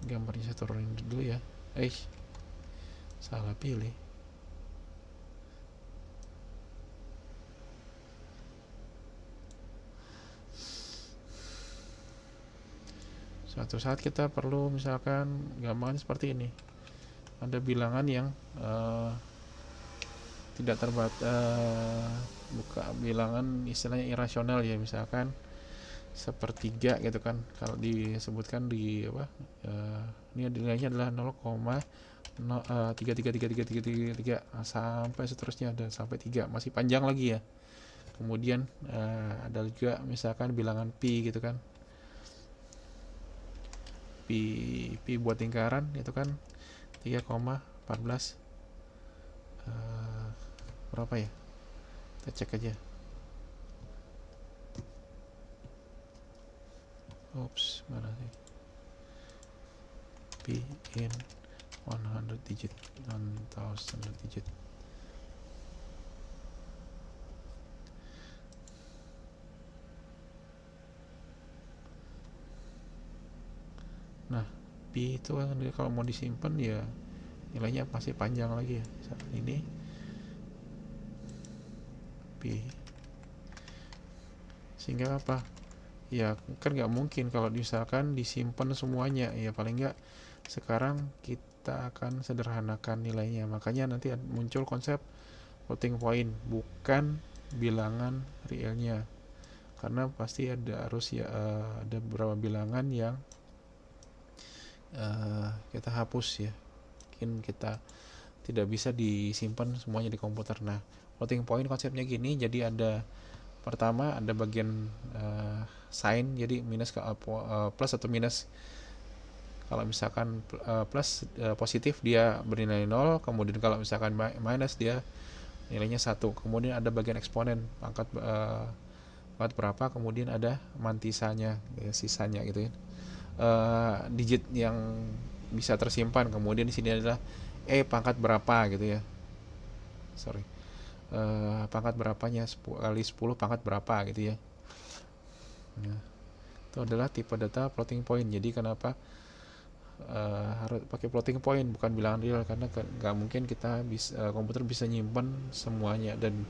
gambarnya saya turunin dulu ya. Salah pilih. suatu saat kita perlu misalkan gambarnya seperti ini, ada bilangan yang tidak buka bilangan istilahnya irasional ya, misalkan sepertiga gitu kan, kalau disebutkan di apa, ini nilainya adalah 0,333333 sampai seterusnya, dan sampai 3 masih panjang lagi ya. Kemudian ada juga misalkan bilangan pi gitu kan, pi buat lingkaran itu kan 3,14 berapa ya, kita cek aja. Oops, mana sih? P in 100 digit, 1000 digit. Nah, P itu kan kalau mau disimpan ya nilainya pasti panjang lagi ya. Ini P, sehingga apa? Ya kan nggak mungkin kalau misalkan disimpan semuanya, ya paling nggak sekarang kita akan sederhanakan nilainya. Makanya nanti muncul konsep floating point, bukan bilangan realnya, karena pasti harus ya ada beberapa bilangan yang kita hapus ya, mungkin kita tidak bisa disimpan semuanya di komputer. Nah, floating point konsepnya gini, jadi ada pertama ada bagian sign, jadi minus ke plus atau minus. Kalau misalkan plus positif dia bernilai 0, kemudian kalau misalkan minus dia nilainya 1. Kemudian ada bagian eksponen, pangkat berapa, kemudian ada mantisanya ya, sisanya gitu ya, digit yang bisa tersimpan. Kemudian di sini adalah pangkat berapa gitu ya, pangkat berapanya, 10 kali 10 pangkat berapa gitu ya. Nah, itu adalah tipe data floating point. Jadi kenapa harus pakai floating point bukan bilangan real, karena nggak mungkin kita komputer bisa nyimpan semuanya. Dan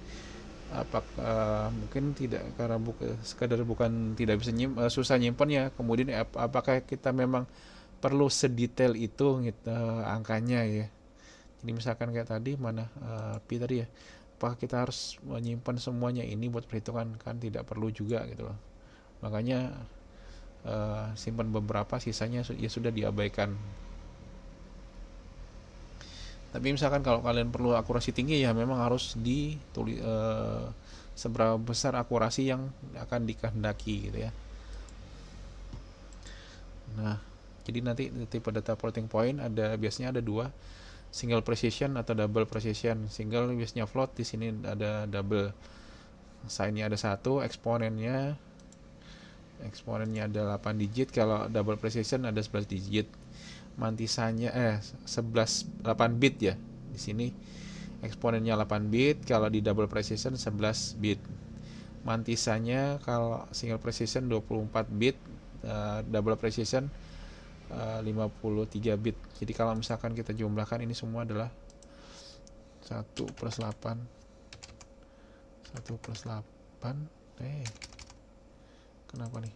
mungkin tidak, karena sekadar bukan tidak bisa susah nyimpan ya, kemudian apakah kita memang perlu sedetail itu gitu, angkanya ya. Jadi misalkan kayak tadi mana pi tadi ya, apakah kita harus menyimpan semuanya ini buat perhitungan? Kan tidak perlu juga gitu loh. Makanya simpan beberapa, sisanya ya sudah diabaikan. Tapi misalkan kalau kalian perlu akurasi tinggi ya memang harus ditulis seberapa besar akurasi yang akan dikehendaki gitu ya. Nah, jadi nanti tipe data floating point biasanya ada dua, single precision atau double precision. Single biasanya float, di sini ada double. Signnya ada 1, eksponennya ada 8 digit. Kalau double precision ada 11 digit. Mantisanya 8 bit ya. Di sini eksponennya 8 bit, kalau di double precision 11 bit. Mantisanya kalau single precision 24 bit, double precision 53 bit. Jadi kalau misalkan kita jumlahkan ini semua adalah 1 plus 8 kenapa nih,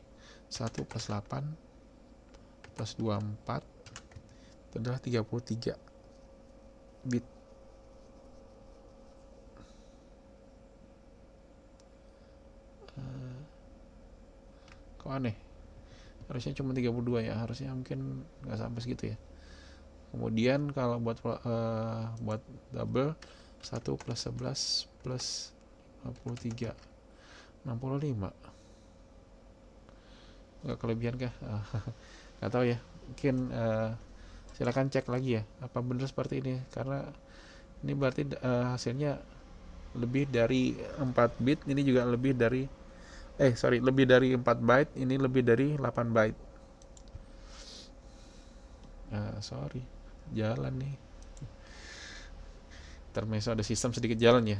1 plus 8 plus 24 itu adalah 33 bit. Kok aneh, harusnya cuma 32 ya, harusnya mungkin nggak sampai segitu ya. Kemudian kalau buat double, 1 plus 11 plus 53 65. Nggak kelebihan kah? Nggak tahu ya, mungkin silakan cek lagi ya apa benar seperti ini, karena ini berarti hasilnya lebih dari 4 bit. Ini juga lebih dari lebih dari 4 byte, ini lebih dari 8 byte. Jalan nih, termeso ada sistem sedikit jalan ya.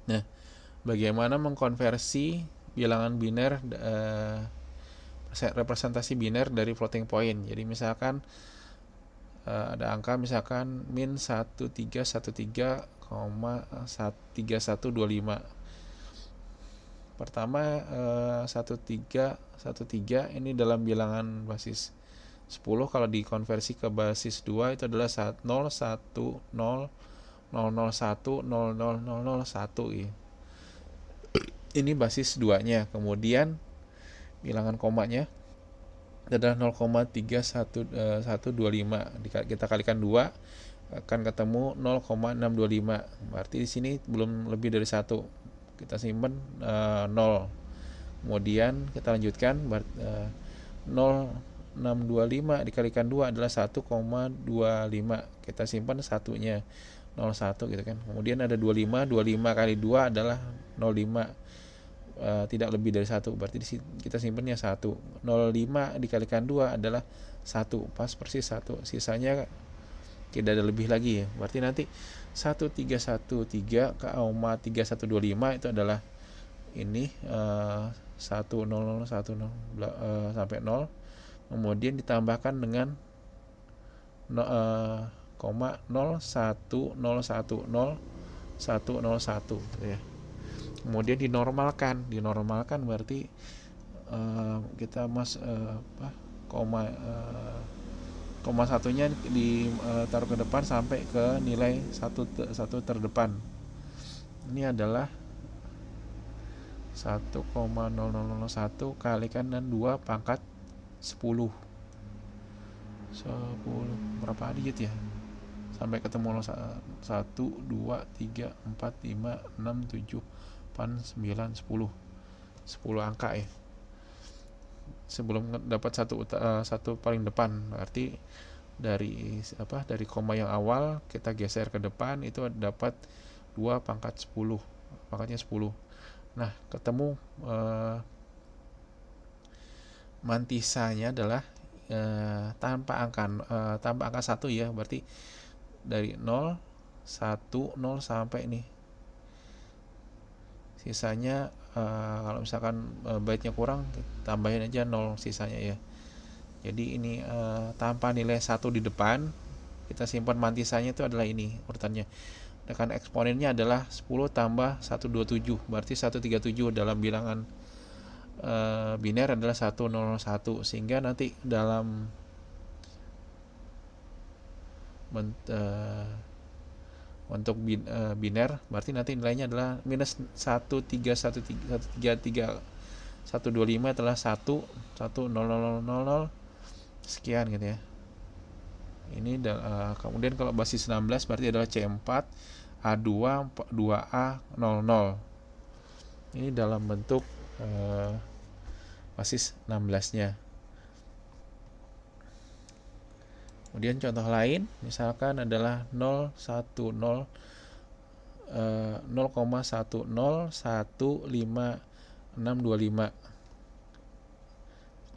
Nah, bagaimana mengkonversi bilangan biner, representasi biner dari floating point. Jadi misalkan ada angka misalkan min 1313,3125. Pertama 13 ini dalam bilangan basis 10. Kalau dikonversi ke basis 2 itu adalah 0 1 0 001 00001 ya. Ini basis 2-nya. Kemudian bilangan komanya adalah 0,31125. Kita kalikan 2 akan ketemu 0,625. Berarti di sini belum lebih dari 1. Kita simpan 0. Kemudian kita lanjutkan 0,625 dikalikan 2 adalah 1,25. Kita simpan satunya 0,1 gitu kan. Kemudian ada 25 kali 2 adalah 0,5. Tidak lebih dari 1, berarti kita simpannya 1. 0,5 dikalikan 2 adalah 1, pas persis 1. Sisanya tidak ada lebih lagi ya. Berarti nanti 1313 ke 3125 itu adalah ini 1001 sampai 0. Kemudian ditambahkan dengan 0,01010101 gitu ya. Kemudian dinormalkan berarti kita koma satunya ditaruh ke depan sampai ke nilai satu terdepan. Ini adalah 1,0001 kalikan dengan 2 pangkat 10 berapa digit ya, sampai ketemu 1, 2, 3, 4, 5, 6, 7, 8, 9, 10 angka ya sebelum dapat satu paling depan. Berarti dari koma yang awal kita geser ke depan itu dapat 2 pangkat 10, pangkatnya 10. Nah, ketemu mantisanya adalah tanpa angka 1 ya. Berarti dari 0 1 0 sampai nih. Sisanya kalau misalkan baitnya kurang, tambahin aja 0 sisanya ya. Jadi ini tanpa nilai 1 di depan, kita simpan mantisanya itu adalah ini urutannya. Dengan eksponennya adalah 10 tambah 127, berarti 137 dalam bilangan biner adalah 101, sehingga nanti dalam untuk biner berarti nanti nilainya adalah minus 1313125 adalah 1,00000 sekian gitu ya. Ini kemudian kalau basis 16 berarti adalah C4 A2 2A00. Ini dalam bentuk basis 16-nya. Kemudian contoh lain misalkan adalah 0,10152625.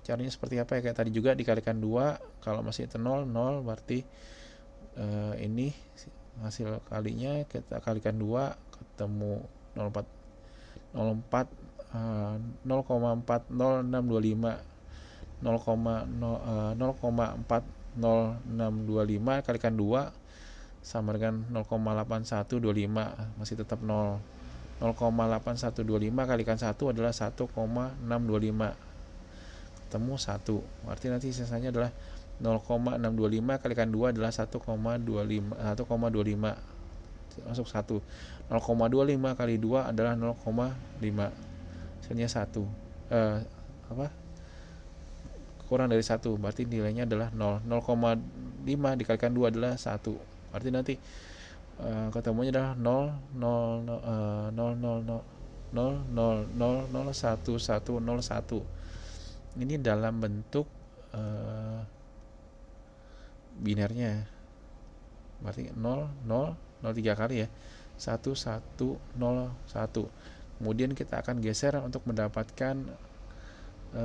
Caranya seperti apa ya, kayak tadi juga dikalikan 2. Kalau masih itu 0 berarti ini hasil kalinya kita kalikan 2 ketemu 0,400625 0,400625 kalikan 2 sama dengan 0,8125, masih tetap 0. 0,8125 kalikan 1 adalah 1,625, ketemu 1. Berarti nanti sisanya adalah 0,625 kalikan 2 adalah 1,25 masuk 1. 0,25 kali 2 adalah 0,5, hasilnya 1. Kurang dari 1, berarti nilainya adalah 0. 0,5 dikalikan 2 adalah 1, berarti nanti ketemunya adalah 0,00000001101. Ini dalam bentuk binernya, berarti 0 0 3 kali ya, 1 1 0 1. Kemudian kita akan geser untuk mendapatkan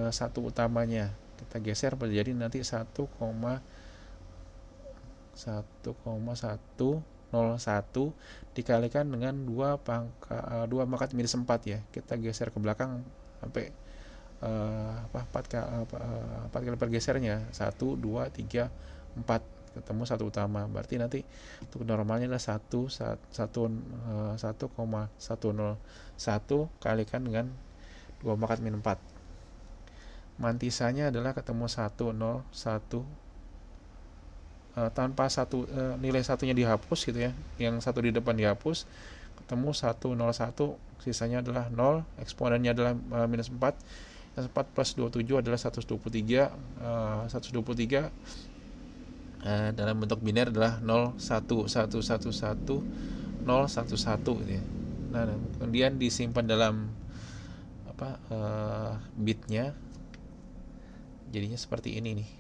satu utamanya. Kita geser menjadi nanti 1,101 dikalikan dengan 2 pangkat minus 4 ya. Kita geser ke belakang sampai 4 kali pergesernya, 1 2 3 4, ketemu satu utama. Berarti nanti untuk normalnya adalah 1,101 kalikan dengan 24 min 4. Mantisanya adalah ketemu 1 0 1 tanpa nilai satunya dihapus gitu ya, yang satu di depan dihapus, ketemu 1 0 1, sisanya adalah 0, eksponennya adalah minus 4. 4 plus 27 adalah 123. 123 dalam bentuk biner adalah 0 1 1 1 1 0 1 1 gitu ya. Nah, kemudian disimpan dalam bitnya, jadinya seperti ini nih,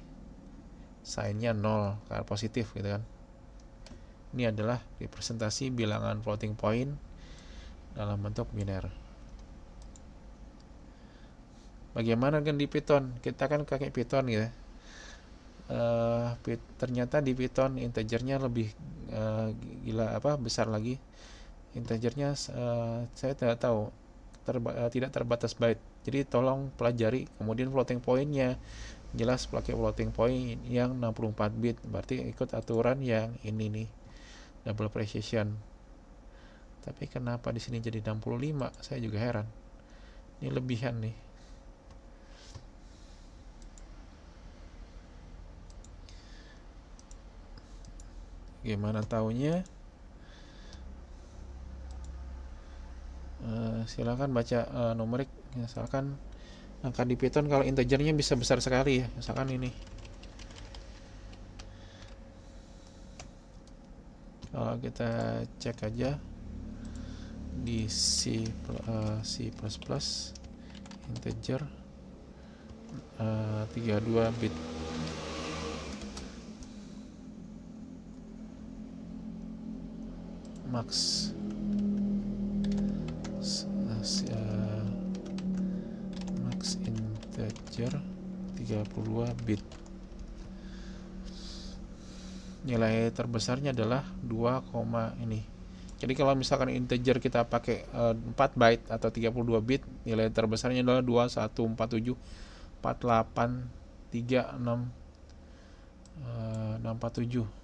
signnya 0 ke arah positif gitu kan. Ini adalah representasi bilangan floating point dalam bentuk biner. Bagaimana kan di Python? Kita kan pakai Python gitu. Ternyata di Python integernya lebih besar lagi. Integernya saya tidak tahu, tidak terbatas byte. Jadi tolong pelajari. Kemudian floating pointnya jelas pakai floating point yang 64 bit, berarti ikut aturan yang ini nih, double precision. Tapi kenapa di sini jadi 65? Saya juga heran. Ini lebihan nih. Gimana taunya? Silakan baca numerik. Misalkan angka di Python kalau integernya bisa besar sekali ya. Misalkan ini. Kalau kita cek aja di C++ integer 32 bit. Max integer 32 bit. Nilai terbesarnya adalah 2, ini. Jadi kalau misalkan integer kita pakai 4 byte atau 32 bit, nilai terbesarnya adalah 2147 48 36 647.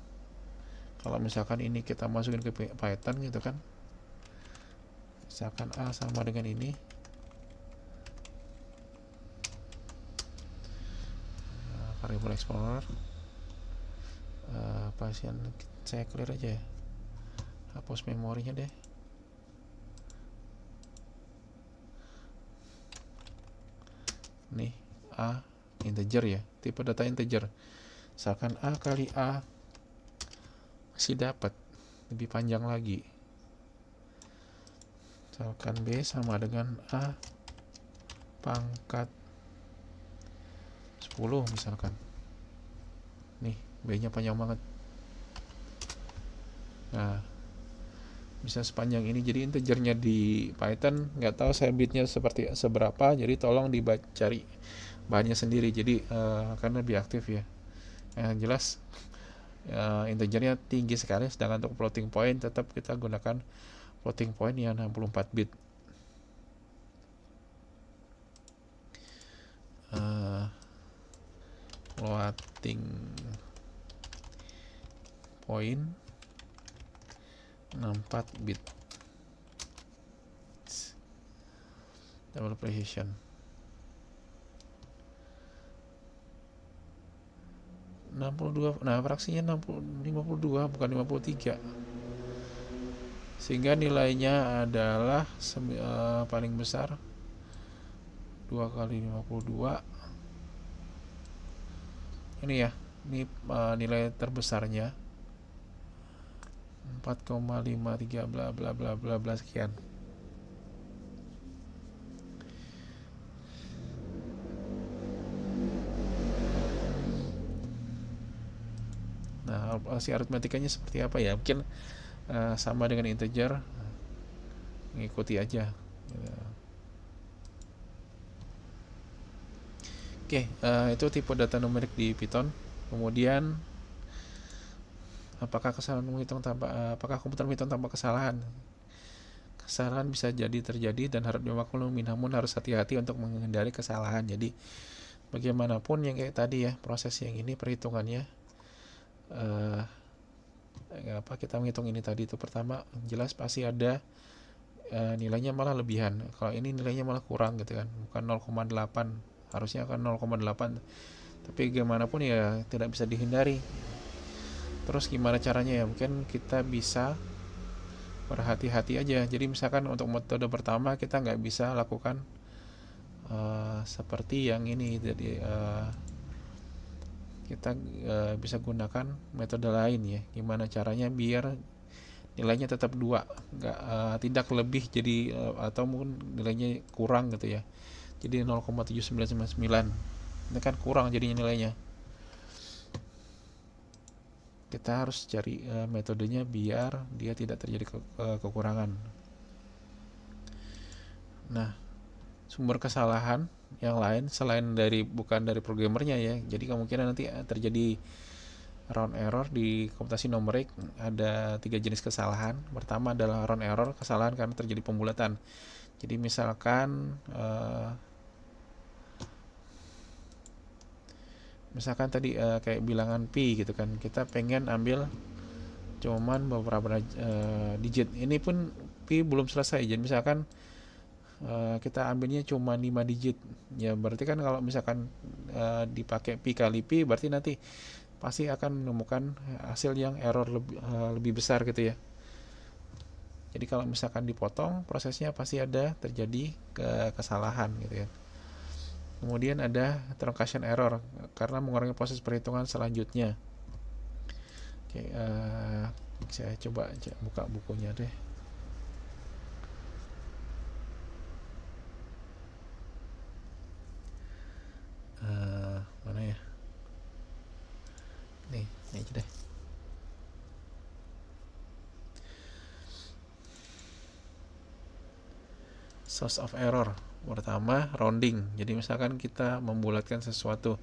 Kalau misalkan ini kita masukin ke Python gitu kan, misalkan A sama dengan ini, variable explorer, pasien saya clear aja ya, hapus memorinya deh. Nih A integer ya, tipe data integer. Misalkan A kali A masih dapat lebih panjang lagi. Misalkan B sama dengan A pangkat 10 misalkan. Nih B-nya panjang banget. Nah, bisa sepanjang ini. Jadi integernya di Python nggak tahu saya bitnya seperti seberapa. Jadi tolong cari bahannya sendiri. Jadi karena lebih aktif ya. Yang jelas integernya tinggi sekali, sedangkan untuk floating point tetap kita gunakan floating point yang 64 bit. Floating point 64 bit double precision. 62, nah fraksinya 52 bukan 53, sehingga nilainya adalah paling besar 2 kali 52 ini ya, ini nilai terbesarnya 4,53 bla bla bla bla bla sekian. Nah, operasi aritmetikanya seperti apa ya? Mungkin sama dengan integer, ngikuti aja. Oke, itu tipe data numerik di Python. Kemudian, apakah komputer menghitung tanpa kesalahan? Kesalahan bisa jadi terjadi dan harus dimaklumi, namun harus hati-hati untuk menghindari kesalahan. Jadi, bagaimanapun yang kayak tadi ya, proses yang ini perhitungannya. Kita menghitung ini tadi itu pertama jelas pasti ada nilainya malah lebihan. Kalau ini nilainya malah kurang gitu kan, bukan 0,8, harusnya kan 0,8, tapi gimana pun ya tidak bisa dihindari. Terus gimana caranya ya, mungkin kita bisa berhati-hati aja. Jadi misalkan untuk metode pertama kita nggak bisa lakukan seperti yang ini. Jadi kita bisa gunakan metode lain ya. Gimana caranya biar nilainya tetap 2, nggak tidak lebih jadi atau mungkin nilainya kurang gitu ya. Jadi 0,7999 ini kan kurang jadinya nilainya. Kita harus cari metodenya biar dia tidak terjadi kekurangan. Nah, sumber kesalahan yang lain selain bukan dari programmernya ya, jadi kemungkinan nanti terjadi round error di komputasi numerik. Ada 3 jenis kesalahan. Pertama adalah round error, kesalahan karena terjadi pembulatan. Jadi misalkan tadi kayak bilangan pi gitu kan, kita pengen ambil cuman beberapa digit, ini pun pi belum selesai. Jadi misalkan kita ambilnya cuma 5 digit ya, berarti kan kalau misalkan dipakai pi kali pi, berarti nanti pasti akan menemukan hasil yang error lebih besar gitu ya. Jadi kalau misalkan dipotong prosesnya pasti ada terjadi kesalahan gitu ya. Kemudian ada truncation error karena mengurangi proses perhitungan selanjutnya. Oke, saya coba buka bukunya deh. Mana ya? Nih aja deh. Source of error pertama rounding. Jadi misalkan kita membulatkan sesuatu,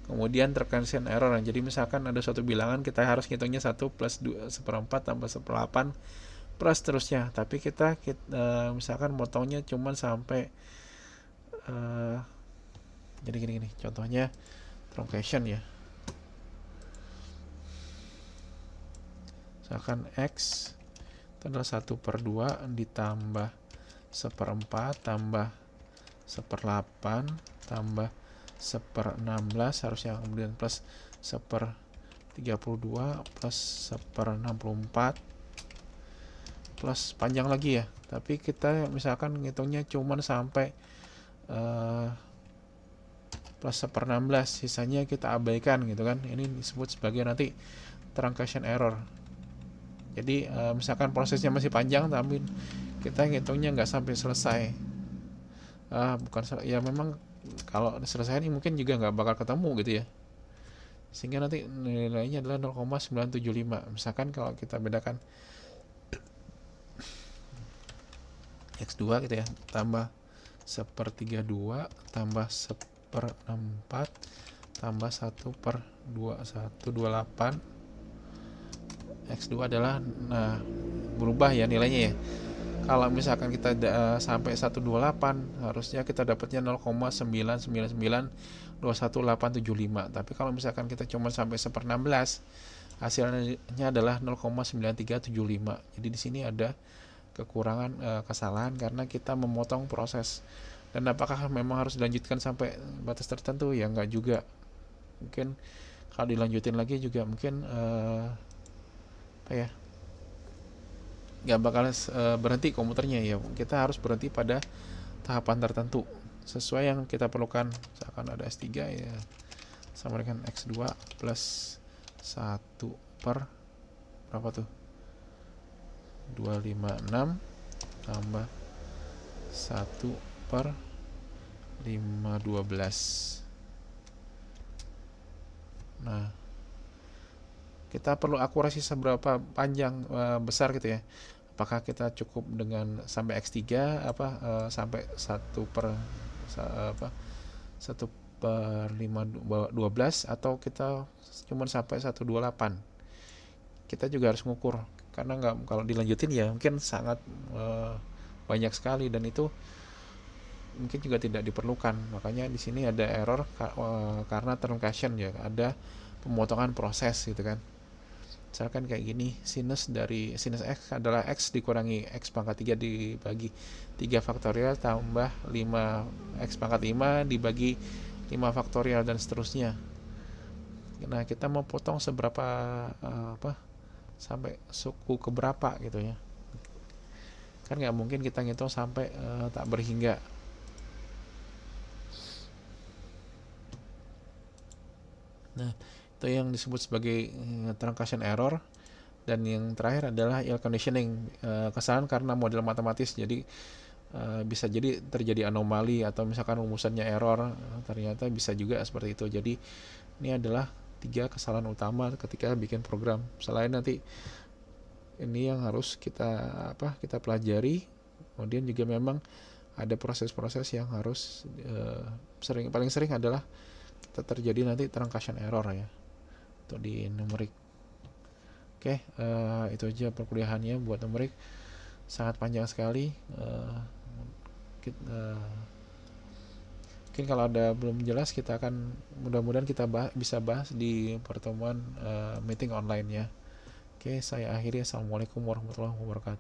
kemudian truncation error. Jadi misalkan ada suatu bilangan, kita harus ngitungnya 1 plus 2 seperempat tambah 1/8 plus terusnya, tapi kita misalkan motongnya cuman sampai jadi gini contohnya truncation ya. Misalkan x itu adalah 1/2 ditambah 1/4 tambah 1/8 tambah 1/16, harusnya kemudian plus 1/32 plus 1/64 plus panjang lagi ya. Tapi kita misalkan ngitungnya cuman sampai plus 1/16, sisanya kita abaikan gitu kan. Ini disebut sebagai nanti truncation error. Jadi misalkan prosesnya masih panjang tapi kita ngitungnya nggak sampai selesai. Ya memang kalau selesai ini mungkin juga nggak bakal ketemu gitu ya, sehingga nanti nilainya adalah 0,975. Misalkan kalau kita bedakan x2 gitu ya, tambah 1/32 tambah 1/64 tambah 1/228, x2 adalah berubah ya nilainya ya. Kalau misalkan kita sampai 128, harusnya kita dapatnya 0,99921,875. Tapi kalau misalkan kita cuma sampai 1/16, hasilnya adalah 0,9375. Jadi di sini ada kekurangan kesalahan karena kita memotong proses. Dan apakah memang harus dilanjutkan sampai batas tertentu? Ya enggak juga. Mungkin kalau dilanjutin lagi juga mungkin nggak bakal berhenti komputernya ya. Kita harus berhenti pada tahapan tertentu sesuai yang kita perlukan. Misalkan ada S3 ya, sama dengan X2 plus 1 per berapa tuh, 256 tambah 1 per 512. Nah, kita perlu akurasi seberapa panjang besar gitu ya. Apakah kita cukup dengan sampai X3 sampai 1 per 512, atau kita cuma sampai 128. Kita juga harus ngukur, karena kalau dilanjutin ya mungkin sangat banyak sekali dan itu mungkin juga tidak diperlukan. Makanya di sini ada error karena truncation ya, ada pemotongan proses gitu kan. Misalkan kayak gini, sinus x adalah x dikurangi x pangkat 3 dibagi 3 faktorial tambah 5 x pangkat 5 dibagi 5 faktorial dan seterusnya. Nah, kita mau potong seberapa sampai suku keberapa gitu ya. Kan nggak mungkin kita ngitung sampai tak berhingga. Nah, itu yang disebut sebagai truncation error. Dan yang terakhir adalah ill conditioning, kesalahan karena model matematis. Jadi bisa jadi terjadi anomali atau misalkan rumusannya error, ternyata bisa juga seperti itu. Jadi ini adalah 3 kesalahan utama ketika bikin program. Selain nanti ini yang harus kita pelajari, kemudian juga memang ada proses-proses yang harus paling sering adalah terjadi nanti truncation error ya, untuk di numerik. Oke, itu aja perkuliahannya buat numerik, sangat panjang sekali. Mungkin kalau ada belum jelas, kita akan mudah-mudahan kita bisa bahas di pertemuan meeting online ya. Oke, saya akhiri. Assalamualaikum warahmatullahi wabarakatuh.